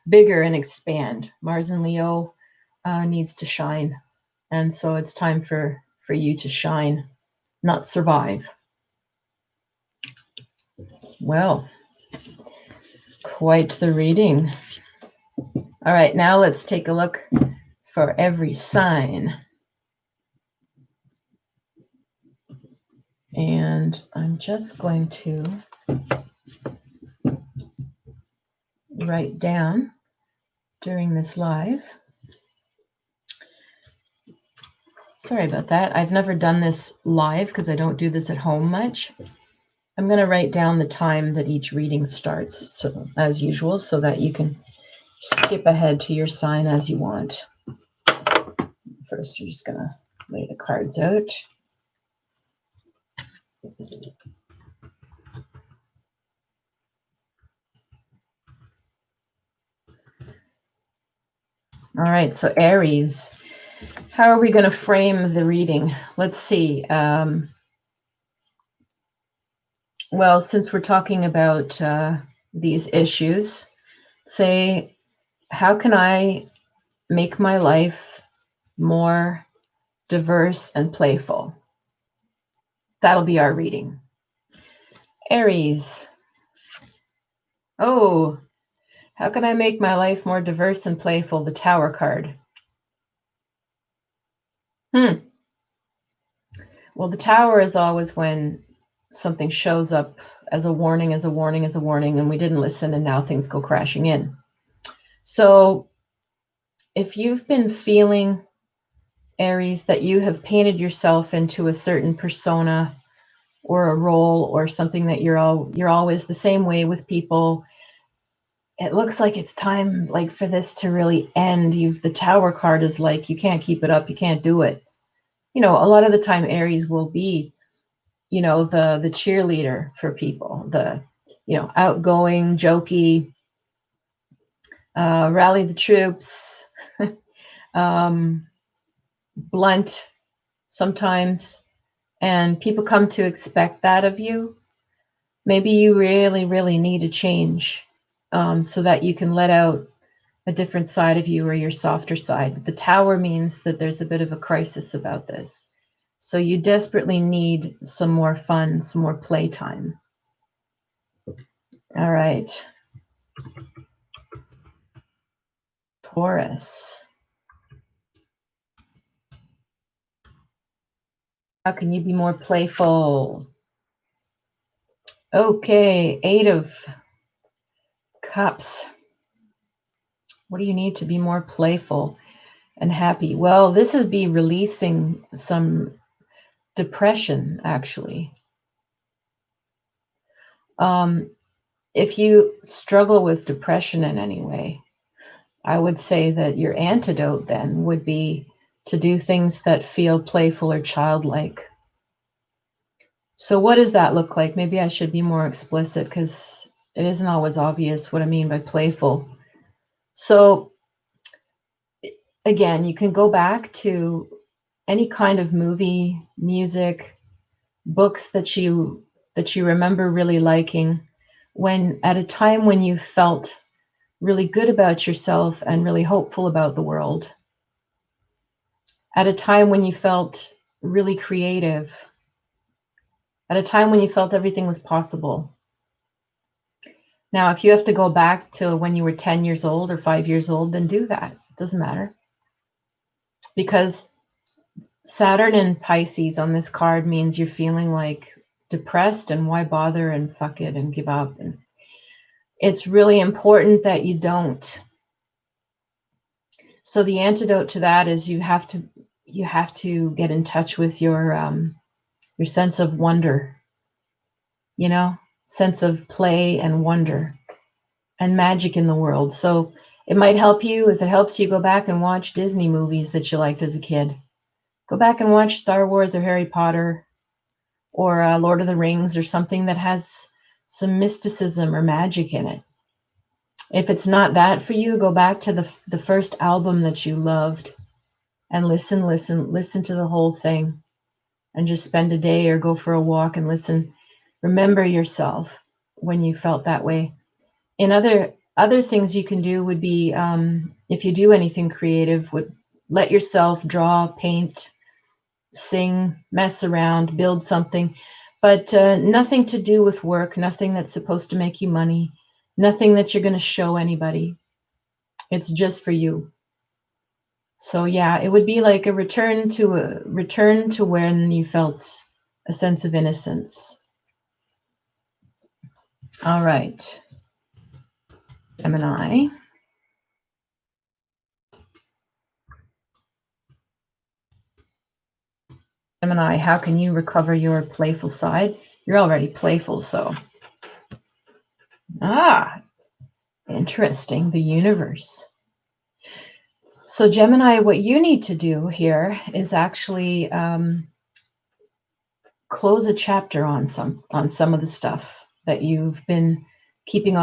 bigger and expand. Mars and Leo needs to shine. And so it's time for you to shine, not survive. Well, quite the reading. All right, now let's take a look for every sign. And I'm just going to write down during this live. Sorry about that. I've never done this live because I don't do this at home much. I'm going to write down the time that each reading starts, so as usual, so that you can skip ahead to your sign as you want. First, you're just going to lay the cards out. All right, so Aries, how are we going to frame the reading? Let's see. Well, since we're talking about these issues, say, how can I make my life more diverse, and playful. That'll be our reading. Aries. Oh, how can I make my life more diverse and playful? The Tower card. Well, the Tower is always when something shows up as a warning, as a warning, as a warning, and we didn't listen, and now things go crashing in. So if you've been feeling, Aries, that you have painted yourself into a certain persona or a role or something that you're always the same way with people, it looks like it's time like for this to really end. The Tower card is like, you can't keep it up, you can't do it. A lot of the time Aries will be, the cheerleader for people, the, outgoing, jokey, rally the troops, blunt sometimes, and people come to expect that of you. Maybe you really, really need a change so that you can let out a different side of you or your softer side. The Tower means that there's a bit of a crisis about this. So you desperately need some more fun, some more playtime. All right. Taurus. How can you be more playful? Okay, 8 of Cups. What do you need to be more playful and happy? Well, this would be releasing some depression, actually. If you struggle with depression in any way, I would say that your antidote then would be to do things that feel playful or childlike. So what does that look like? Maybe I should be more explicit because it isn't always obvious what I mean by playful. So again, you can go back to any kind of movie, music, books that you remember really liking, when at a time when you felt really good about yourself and really hopeful about the world, at a time when you felt really creative, at a time when you felt everything was possible. Now, if you have to go back to when you were 10 years old or 5 years old, then do that. It doesn't matter. Because Saturn and Pisces on this card means you're feeling like depressed and why bother and fuck it and give up. And it's really important that you don't. So the antidote to that is you have to get in touch with your sense of wonder, sense of play and wonder and magic in the world. So it might help you. If it helps you, go back and watch Disney movies that you liked as a kid. Go back and watch Star Wars or Harry Potter or Lord of the Rings or something that has some mysticism or magic in it. If it's not that for you, go back to the first album that you loved and listen to the whole thing and just spend a day or go for a walk and listen. Remember yourself when you felt that way. And other things you can do would be, if you do anything creative, would let yourself draw, paint, sing, mess around, build something, but nothing to do with work, nothing that's supposed to make you money, nothing that you're going to show anybody. It's just for you. So yeah, it would be like a return to when you felt a sense of innocence. All right. Gemini. Gemini, how can you recover your playful side? You're already playful, so. Interesting. The universe. So Gemini, what you need to do here is actually close a chapter on some of the stuff that you've been keeping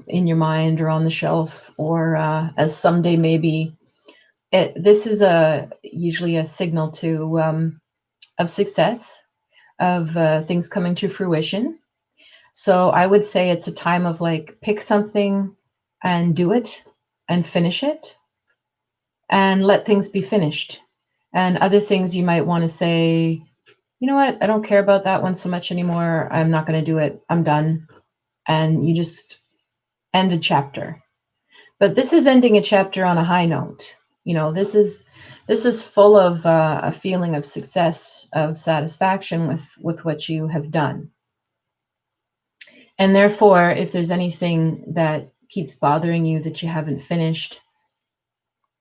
in your mind or on the shelf, or as someday maybe. This is usually a signal of success, of things coming to fruition. So I would say it's a time of like, pick something and do it and finish it and let things be finished. And other things you might want to say, you know what, I don't care about that one so much anymore. I'm not going to do it. I'm done. And you just end a chapter. But this is ending a chapter on a high note. You know, this is full of a feeling of success, of satisfaction with what you have done. And therefore, if there's anything that keeps bothering you that you haven't finished,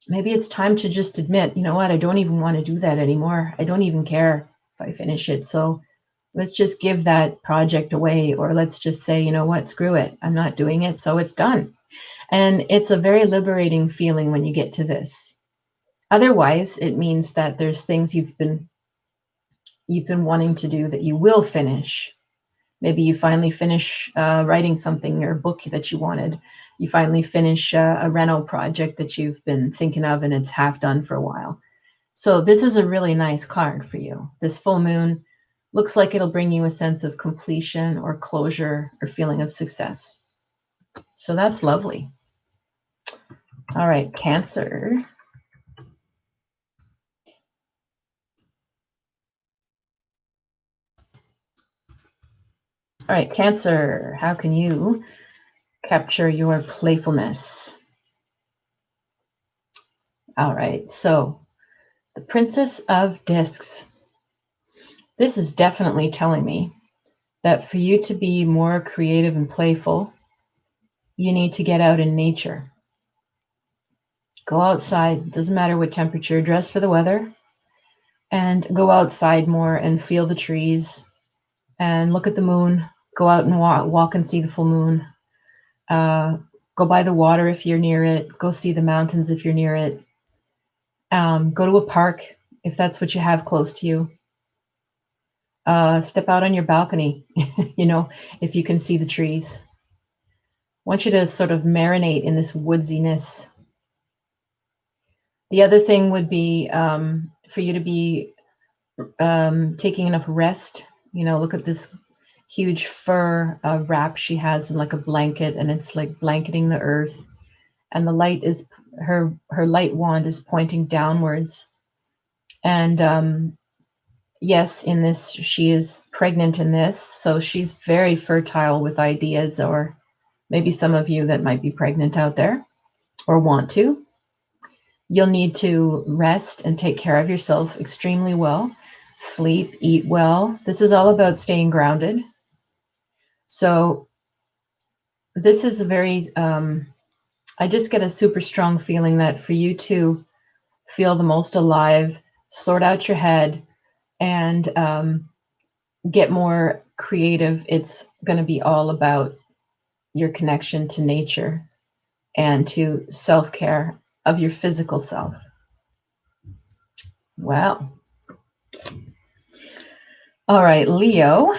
maybe it's time to just admit, you know what, I don't even want to do that anymore. I don't even care if I finish it. So let's just give that project away, or let's just say, you know what, screw it. I'm not doing it. So it's done. And it's a very liberating feeling when you get to this. Otherwise, it means that there's things you've been wanting to do that you will finish. Maybe you finally finish writing something or a book that you wanted. You finally finish a reno project that you've been thinking of, and it's half done for a while. So this is a really nice card for you. This full moon looks like it'll bring you a sense of completion or closure or feeling of success. So that's lovely. All right, Cancer. All right, Cancer, how can you capture your playfulness? All right, so the Princess of Discs. This is definitely telling me that for you to be more creative and playful, you need to get out in nature. Go outside, doesn't matter what temperature, dress for the weather, and go outside more and feel the trees and look at the moon. Go out and walk and see the full moon. Go by the water if you're near it. Go see the mountains if you're near it. Go to a park if that's what you have close to you. Step out on your balcony, if you can see the trees. I want you to sort of marinate in this woodsiness. The other thing would be for you to be taking enough rest. Look at this huge fur wrap she has in like a blanket, and it's like blanketing the earth. And the light is her light wand is pointing downwards. And yes, in this, she is pregnant in this, so she's very fertile with ideas, or maybe some of you that might be pregnant out there or want to. You'll need to rest and take care of yourself extremely well. Sleep, eat well. This is all about staying grounded. So this is a very, I just get a super strong feeling that for you to feel the most alive, sort out your head, and get more creative, it's going to be all about your connection to nature and to self-care of your physical self. Well, all right, Leo.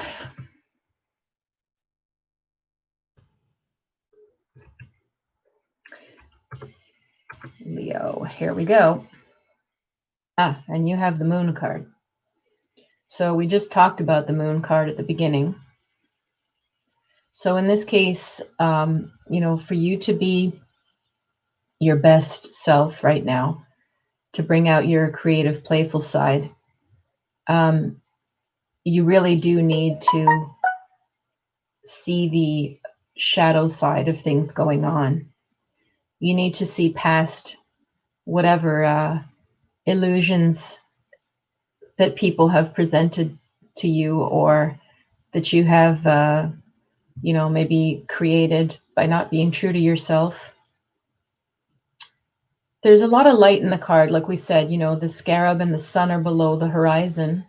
Leo, here we go. And you have the moon card. So we just talked about the moon card at the beginning. So in this case, for you to be your best self right now, to bring out your creative, playful side, you really do need to see the shadow side of things going on. You need to see past whatever illusions that people have presented to you, or that you have, maybe created by not being true to yourself. There's a lot of light in the card. Like we said, the scarab and the sun are below the horizon.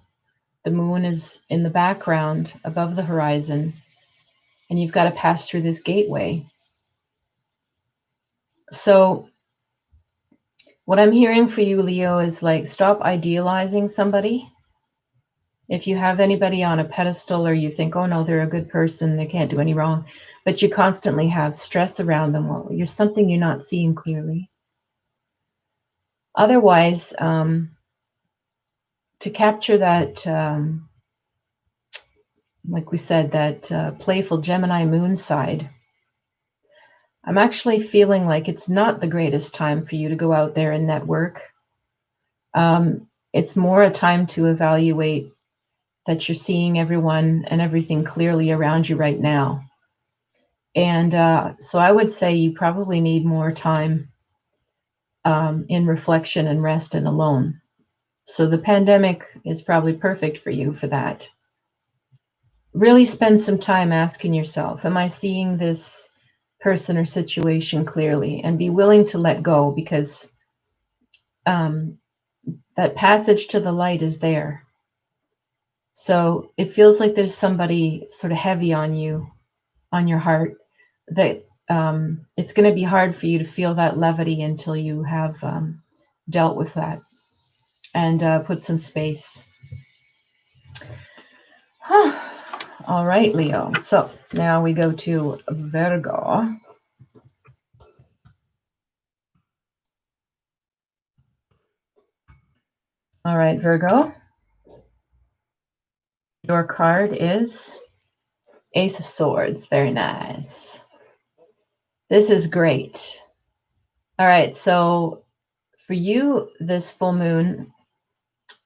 The moon is in the background above the horizon. And you've got to pass through this gateway. So what I'm hearing for you, Leo, is like, stop idealizing somebody. If you have anybody on a pedestal, or you think, oh no, they're a good person, they can't do any wrong, but you constantly have stress around them, well, you're something you're not seeing clearly. Otherwise, to capture that, like we said, that playful Gemini moon side, I'm actually feeling like it's not the greatest time for you to go out there and network. It's more a time to evaluate that you're seeing everyone and everything clearly around you right now. And so I would say you probably need more time in reflection and rest and alone. So the pandemic is probably perfect for you for that. Really spend some time asking yourself, am I seeing this person or situation clearly? And be willing to let go, because um, that passage to the light is there. So it feels like there's somebody sort of heavy on you, on your heart, that it's going to be hard for you to feel that levity until you have dealt with that and put some space. All right, Leo. So now we go to Virgo. All right, Virgo. Your card is Ace of Swords. Very nice. This is great. All right, so for you, this full moon,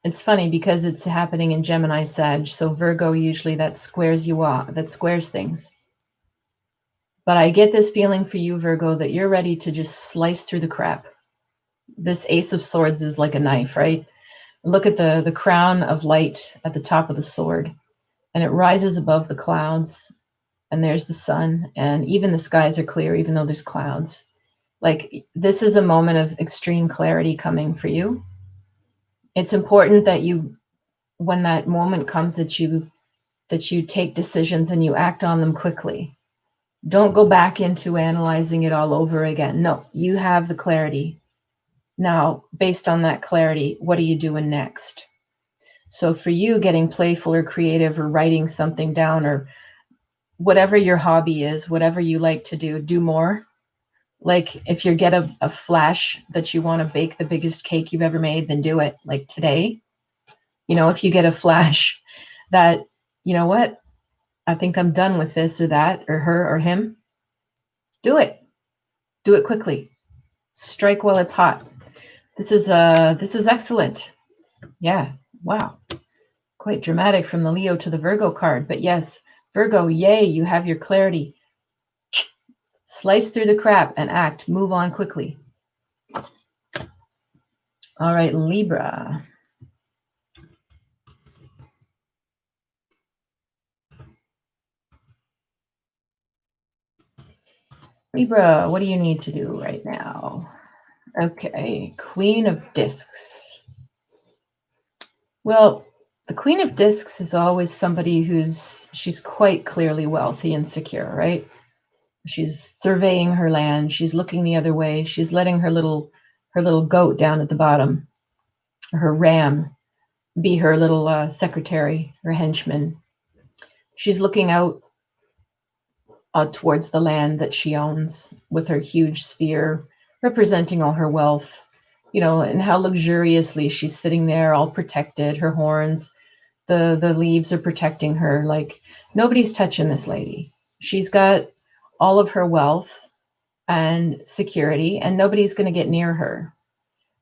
it's funny because it's happening in Gemini Sag. So Virgo, usually that squares you off, that squares things. But I get this feeling for you, Virgo, that you're ready to just slice through the crap. This Ace of Swords is like a knife, right? Look at the crown of light at the top of the sword, and it rises above the clouds, and there's the sun, and even the skies are clear, even though there's clouds. Like, this is a moment of extreme clarity coming for you. It's important that you, when that moment comes, that you take decisions and you act on them quickly. Don't go back into analyzing it all over again. No, you have the clarity. Now, based on that clarity, what are you doing next? So for you, getting playful or creative or writing something down or whatever your hobby is, whatever you like to do more. Like, if you get a flash that you want to bake the biggest cake you've ever made, then do it, like today. You know, if you get a flash that, you know what, I think I'm done with this or that or her or him, do it. Do it quickly. Strike while it's hot. This is excellent. Yeah. Wow. Quite dramatic from the Leo to the Virgo card. But yes, Virgo, yay, you have your clarity. Slice through the crap and act. Move on quickly. All right, Libra. Libra, what do you need to do right now? Okay, Queen of Discs. Well, the Queen of Discs is always somebody she's quite clearly wealthy and secure, right? She's surveying her land. She's looking the other way. She's letting her little goat down at the bottom, her ram, be her little secretary, her henchman. She's looking out towards the land that she owns with her huge sphere, representing all her wealth, you know, and how luxuriously she's sitting there, all protected. Her horns, the leaves are protecting her. Like, nobody's touching this lady. She's got all of her wealth and security, and nobody's going to get near her.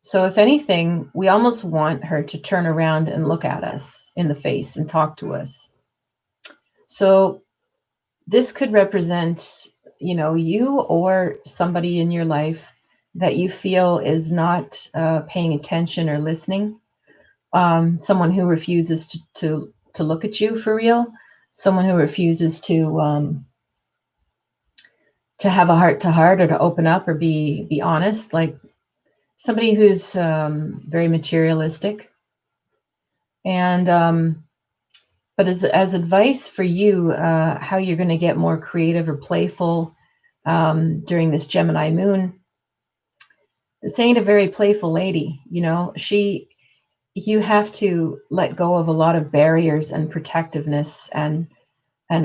So if anything, we almost want her to turn around and look at us in the face and talk to us. So this could represent, you know, you or somebody in your life that you feel is not paying attention or listening. Someone who refuses to look at you for real. Someone who refuses to have a heart to heart or to open up or be honest. Like, somebody who's very materialistic. And but as advice for you, how you're going to get more creative or playful during this Gemini moon, this ain't a very playful lady. You know, you have to let go of a lot of barriers and protectiveness and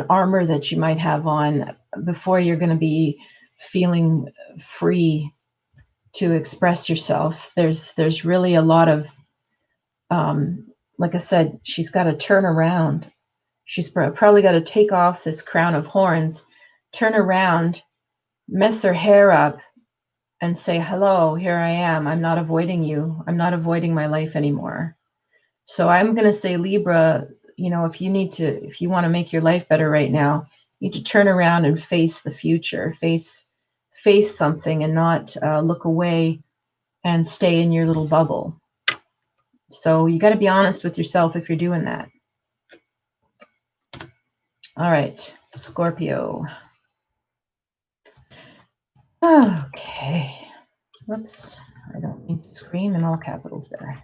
armor that you might have on before you're going to be feeling free to express yourself. There's really a lot of, like I said, she's got to turn around. She's probably got to take off this crown of horns, turn around, mess her hair up, and say, hello, here I am. I'm not avoiding you. I'm not avoiding my life anymore. So I'm going to say, Libra, if you want to make your life better right now, you need to turn around and face the future, face something, and not look away and stay in your little bubble. So you got to be honest with yourself if you're doing that. All right, Scorpio. Okay. Whoops. I don't need to scream in all capitals there.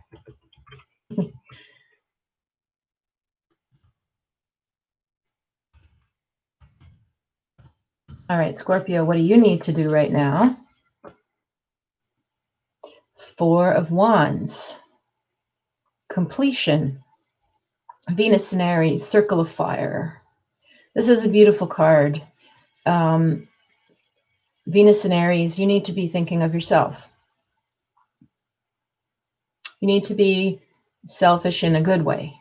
All right, Scorpio, what do you need to do right now? 4 of Wands. Completion. Venus and Aries, Circle of Fire. This is a beautiful card. Venus and Aries, you need to be thinking of yourself. You need to be selfish in a good way.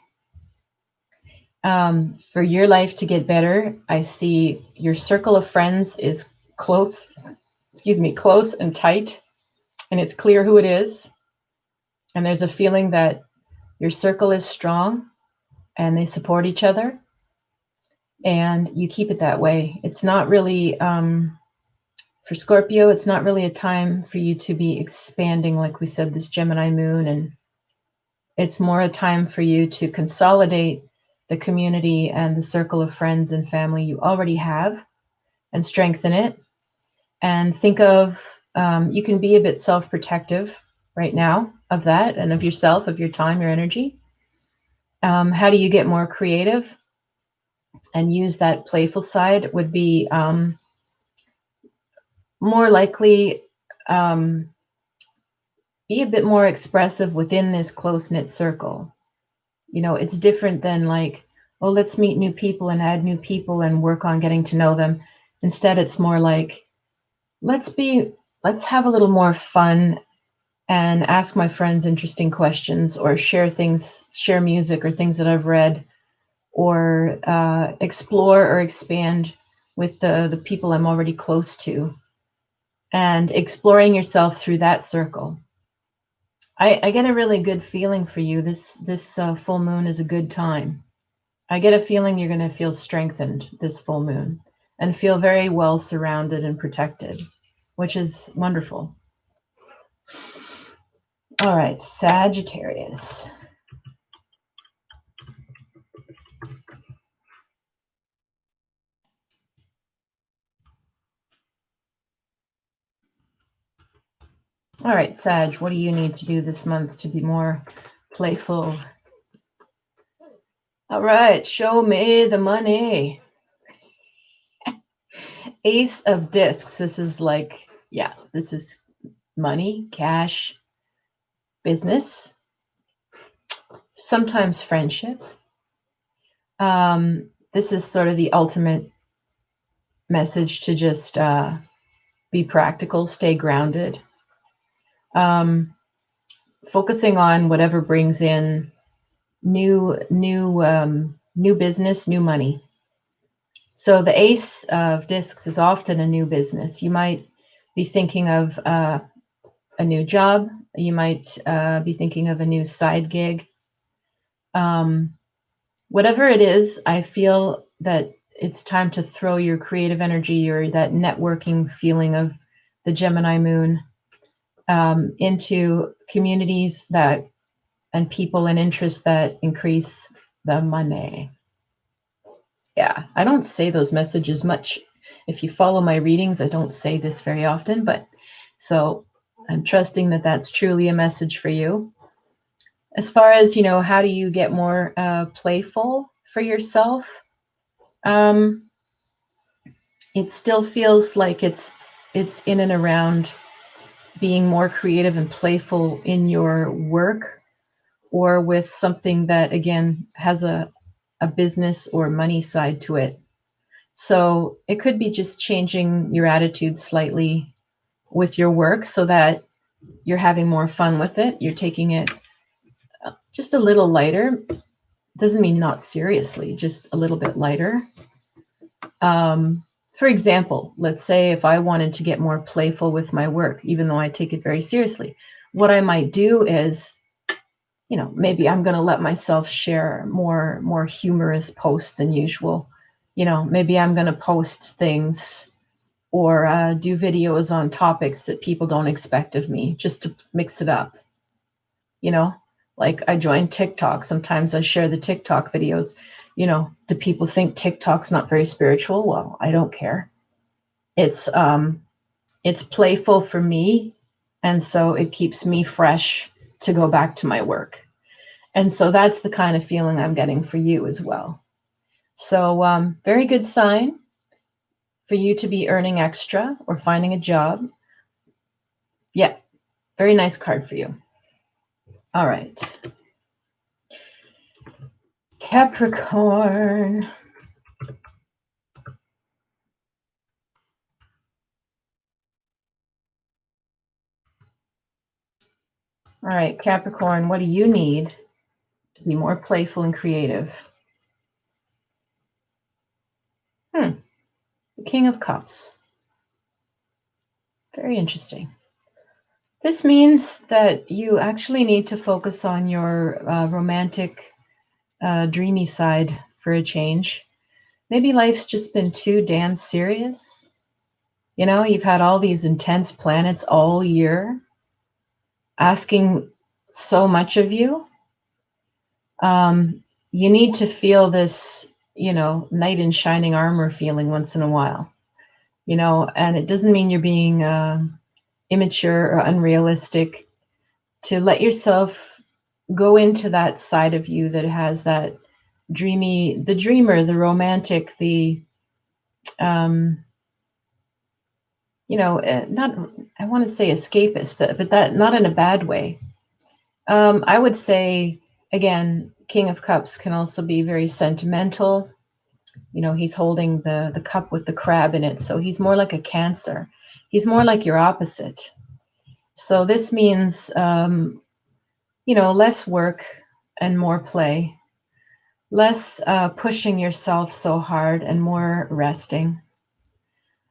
For your life to get better, I see your circle of friends is close and tight, and it's clear who it is. And there's a feeling that your circle is strong and they support each other, and you keep it that way. It's not really, for Scorpio, it's not really a time for you to be expanding, like we said, this Gemini moon, and it's more a time for you to consolidate the community and the circle of friends and family you already have and strengthen it. And think of, you can be a bit self-protective right now of that and of yourself, of your time, your energy. How do you get more creative and use that playful side would be more likely be a bit more expressive within this close-knit circle. It's different than like, oh, let's meet new people and add new people and work on getting to know them. Instead, it's more like, let's have a little more fun and ask my friends interesting questions, or share music or things that I've read, or explore or expand with the people I'm already close to, and exploring yourself through that circle. I get a really good feeling for you. This full moon is a good time. I get a feeling you're going to feel strengthened this full moon and feel very well surrounded and protected, which is wonderful. All right, Sagittarius. All right, Sag, what do you need to do this month to be more playful? All right, show me the money. Ace of Discs. This is like, this is money, cash, business, sometimes friendship. This is sort of the ultimate message to just be practical, stay grounded. Focusing on whatever brings in new business, new money. So the Ace of Discs is often a new business. You might be thinking of a new job. You might be thinking of a new side gig. Whatever it is, I feel that it's time to throw your creative energy or that networking feeling of the Gemini moon into communities and people and interests that increase the money. Yeah, I don't say those messages much. If you follow my readings, I don't say this very often, but so I'm trusting that that's truly a message for you. As far as, how do you get more playful for yourself? It still feels like it's in and around being more creative and playful in your work, or with something that, again, has a business or money side to it. So it could be just changing your attitude slightly with your work so that you're having more fun with it. You're taking it just a little lighter. Doesn't mean not seriously, just a little bit lighter. For example, let's say if I wanted to get more playful with my work, even though I take it very seriously, what I might do is maybe I'm going to let myself share more humorous posts than usual. Maybe I'm going to post things or do videos on topics that people don't expect of me, just to mix it up. Like I joined TikTok. Sometimes I share the TikTok videos. Do people think TikTok's not very spiritual? Well, I don't care. It's playful for me, and so it keeps me fresh to go back to my work. And so that's the kind of feeling I'm getting for you as well. So very good sign for you to be earning extra or finding a job. Yeah, very nice card for you. All right. Capricorn. All right, Capricorn, what do you need to be more playful and creative? The King of Cups. Very interesting. This means that you actually need to focus on your romantic, dreamy side for a change. Maybe life's just been too damn serious. You've had all these intense planets all year asking so much of you. You need to feel this, knight in shining armor feeling once in a while, and it doesn't mean you're being immature or unrealistic. To let yourself go into that side of you that has that the dreamer, the romantic, the not, I want to say escapist, but that not in a bad way. I would say, again, King of Cups can also be very sentimental. He's holding the cup with the crab in it. So he's more like a Cancer. He's more like your opposite. So this means, less work and more play, less pushing yourself so hard and more resting,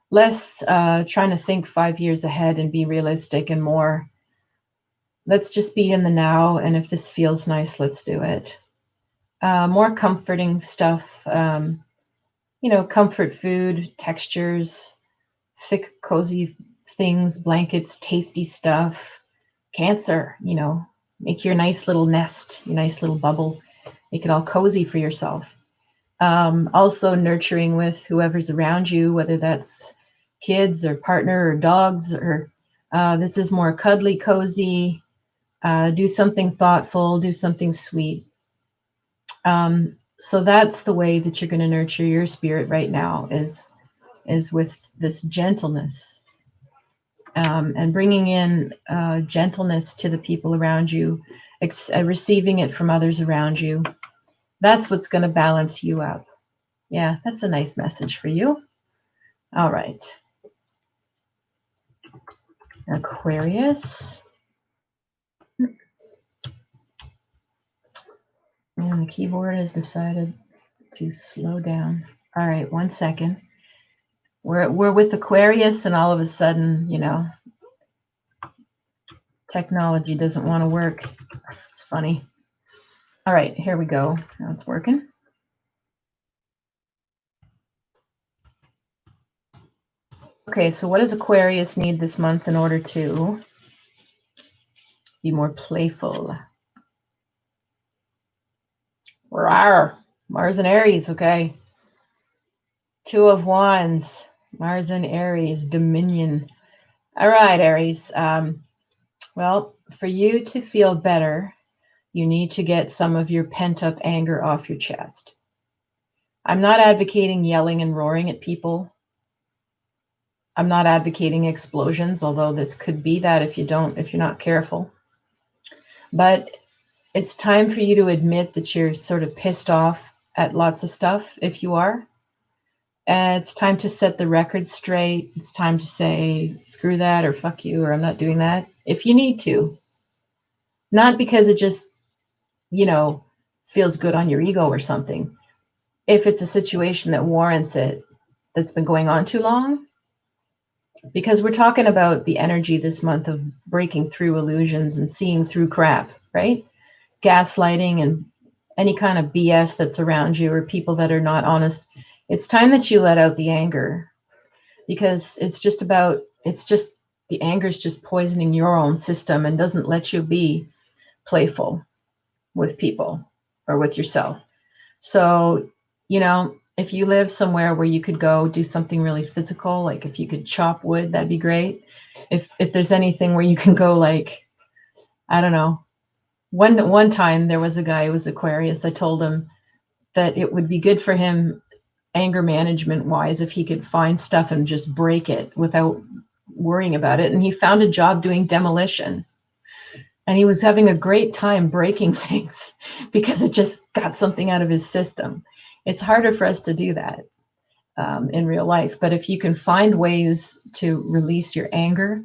less trying to think 5 years ahead and be realistic, and more, let's just be in the now. And if this feels nice, let's do it. More comforting stuff, comfort food, textures, thick, cozy things, blankets, tasty stuff. Cancer, make your nice little nest, your nice little bubble, make it all cozy for yourself. Also nurturing with whoever's around you, whether that's kids or partner or dogs, or this is more cuddly, cozy. Do something thoughtful, do something sweet. So that's the way that you're going to nurture your spirit right now, is with this gentleness, and bringing in gentleness to the people around you, receiving it from others around you. That's what's going to balance you up. Yeah, that's a nice message for you. All right. Aquarius. And the keyboard has decided to slow down. All right, 1 second. We're with Aquarius, and all of a sudden, technology doesn't want to work. It's funny. All right, here we go. Now it's working. Okay, so what does Aquarius need this month in order to be more playful? Rawr. Mars and Aries, okay. 2 of Wands, Mars and Aries, Dominion. All right, Aries. Well, for you to feel better, you need to get some of your pent-up anger off your chest. I'm not advocating yelling and roaring at people. I'm not advocating explosions, although this could be that if you're not careful. But it's time for you to admit that you're sort of pissed off at lots of stuff, if you are. And it's time to set the record straight. It's time to say, screw that, or fuck you, or I'm not doing that, if you need to. Not because it just, feels good on your ego or something. If it's a situation that warrants it, that's been going on too long. Because we're talking about the energy this month of breaking through illusions and seeing through crap, right? gaslighting and any kind of BS that's around you, or people that are not honest, it's time that you let out the anger, because the anger is just poisoning your own system and doesn't let you be playful with people or with yourself. So, if you live somewhere where you could go do something really physical, like if you could chop wood, that'd be great. If there's anything where you can go, like, I don't know. One time there was a guy who was Aquarius. I told him that it would be good for him, anger management wise, if he could find stuff and just break it without worrying about it. And he found a job doing demolition. And he was having a great time breaking things because it just got something out of his system. It's harder for us to do that in real life. But if you can find ways to release your anger,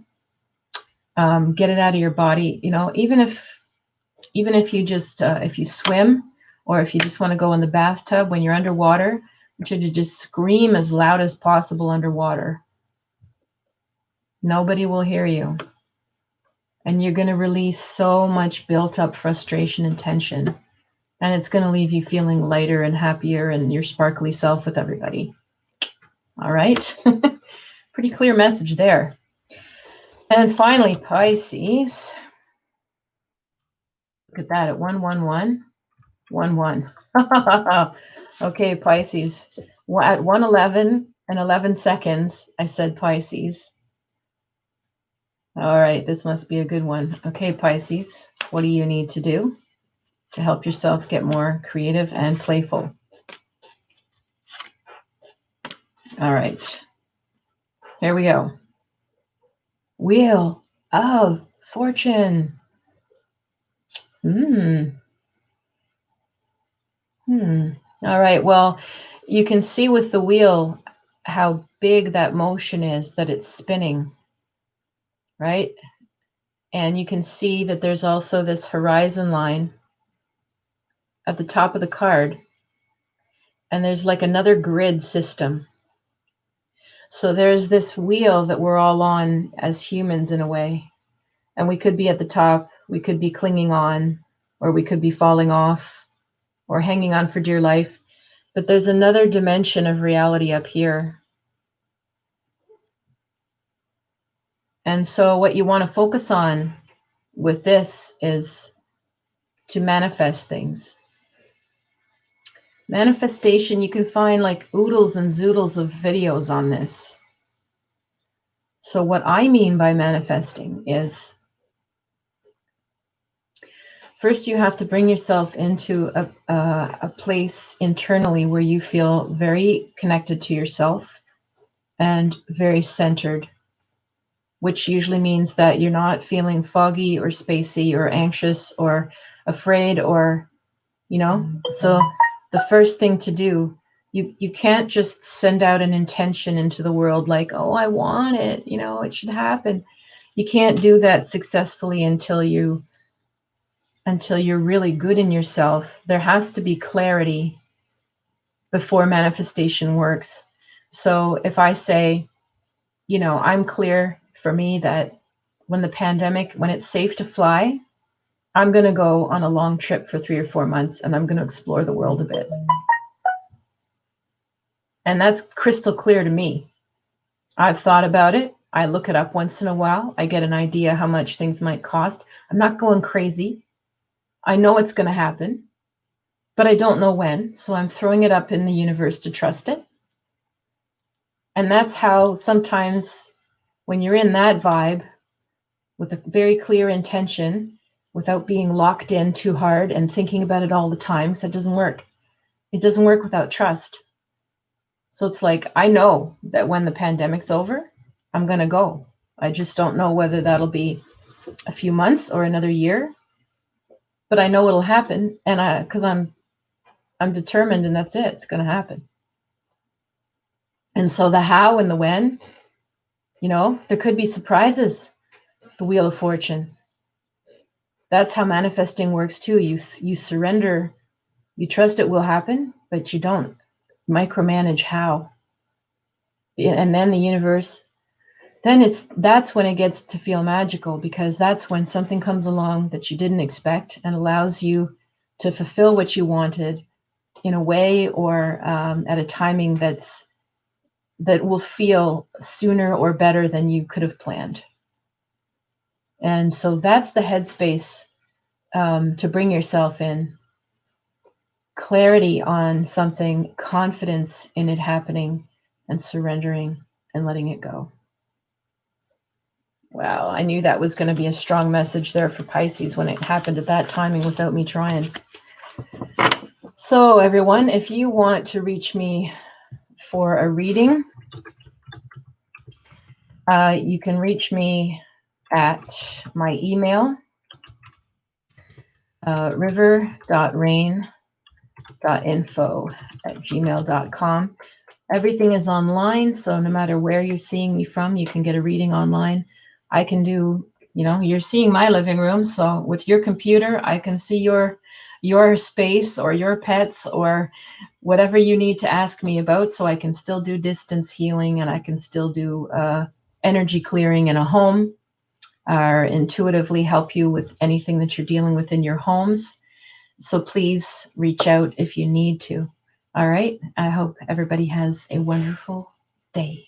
get it out of your body, even if you just, if you swim, or if you just want to go in the bathtub when you're underwater, I want you to just scream as loud as possible underwater. Nobody will hear you. And you're going to release so much built up frustration and tension. And it's going to leave you feeling lighter and happier and your sparkly self with everybody. All right. Pretty clear message there. And finally, Pisces. Look at that at 111. 11. Okay, Pisces. At 111 and 11 seconds, I said Pisces. All right, this must be a good one. Okay, Pisces, what do you need to do to help yourself get more creative and playful? All right, here we go. Wheel of Fortune. All right, well, you can see with the wheel how big that motion is, that it's spinning, right? And you can see that there's also this horizon line at the top of the card. And there's like another grid system. So there's this wheel that we're all on as humans in a way. And we could be at the top, we could be clinging on, or we could be falling off, or hanging on for dear life. But there's another dimension of reality up here. And so what you want to focus on with this is to manifest things. Manifestation, you can find like oodles and zoodles of videos on this. So what I mean by manifesting is, first you have to bring yourself into a place internally where you feel very connected to yourself and very centered, which usually means that you're not feeling foggy or spacey or anxious or afraid or, so the first thing to do, you can't just send out an intention into the world like, oh, I want it, it should happen. You can't do that successfully until you're really good in yourself. There has to be clarity before manifestation works. So if I say, I'm clear for me that when it's safe to fly, I'm going to go on a long trip for 3 or 4 months and I'm going to explore the world a bit. And that's crystal clear to me. I've thought about it. I look it up once in a while. I get an idea how much things might cost. I'm not going crazy. I know it's going to happen, but I don't know when. So I'm throwing it up in the universe to trust it. And that's how sometimes when you're in that vibe with a very clear intention, without being locked in too hard and thinking about it all the time, because that doesn't work. It doesn't work without trust. So it's like, I know that when the pandemic's over, I'm going to go. I just don't know whether that'll be a few months or another year, but I know it'll happen. And because I'm determined, and that's it. It's going to happen. And so the how and the when, there could be surprises. The Wheel of Fortune. That's how manifesting works too. You surrender, you trust it will happen, but you don't micromanage how. And then the universe then that's when it gets to feel magical, because that's when something comes along that you didn't expect and allows you to fulfill what you wanted in a way, or at a timing that will feel sooner or better than you could have planned. And so that's the headspace to bring yourself in. Clarity on something, confidence in it happening, and surrendering and letting it go. Wow, I knew that was going to be a strong message there for Pisces when it happened at that timing without me trying. So everyone, if you want to reach me for a reading, you can reach me at my email, river.rain.info@gmail.com. Everything is online, so no matter where you're seeing me from, you can get a reading online. I can do, you're seeing my living room, so with your computer, I can see your space or your pets or whatever you need to ask me about, so I can still do distance healing, and I can still do energy clearing in a home, or intuitively help you with anything that you're dealing with in your homes. So please reach out if you need to. All right. I hope everybody has a wonderful day.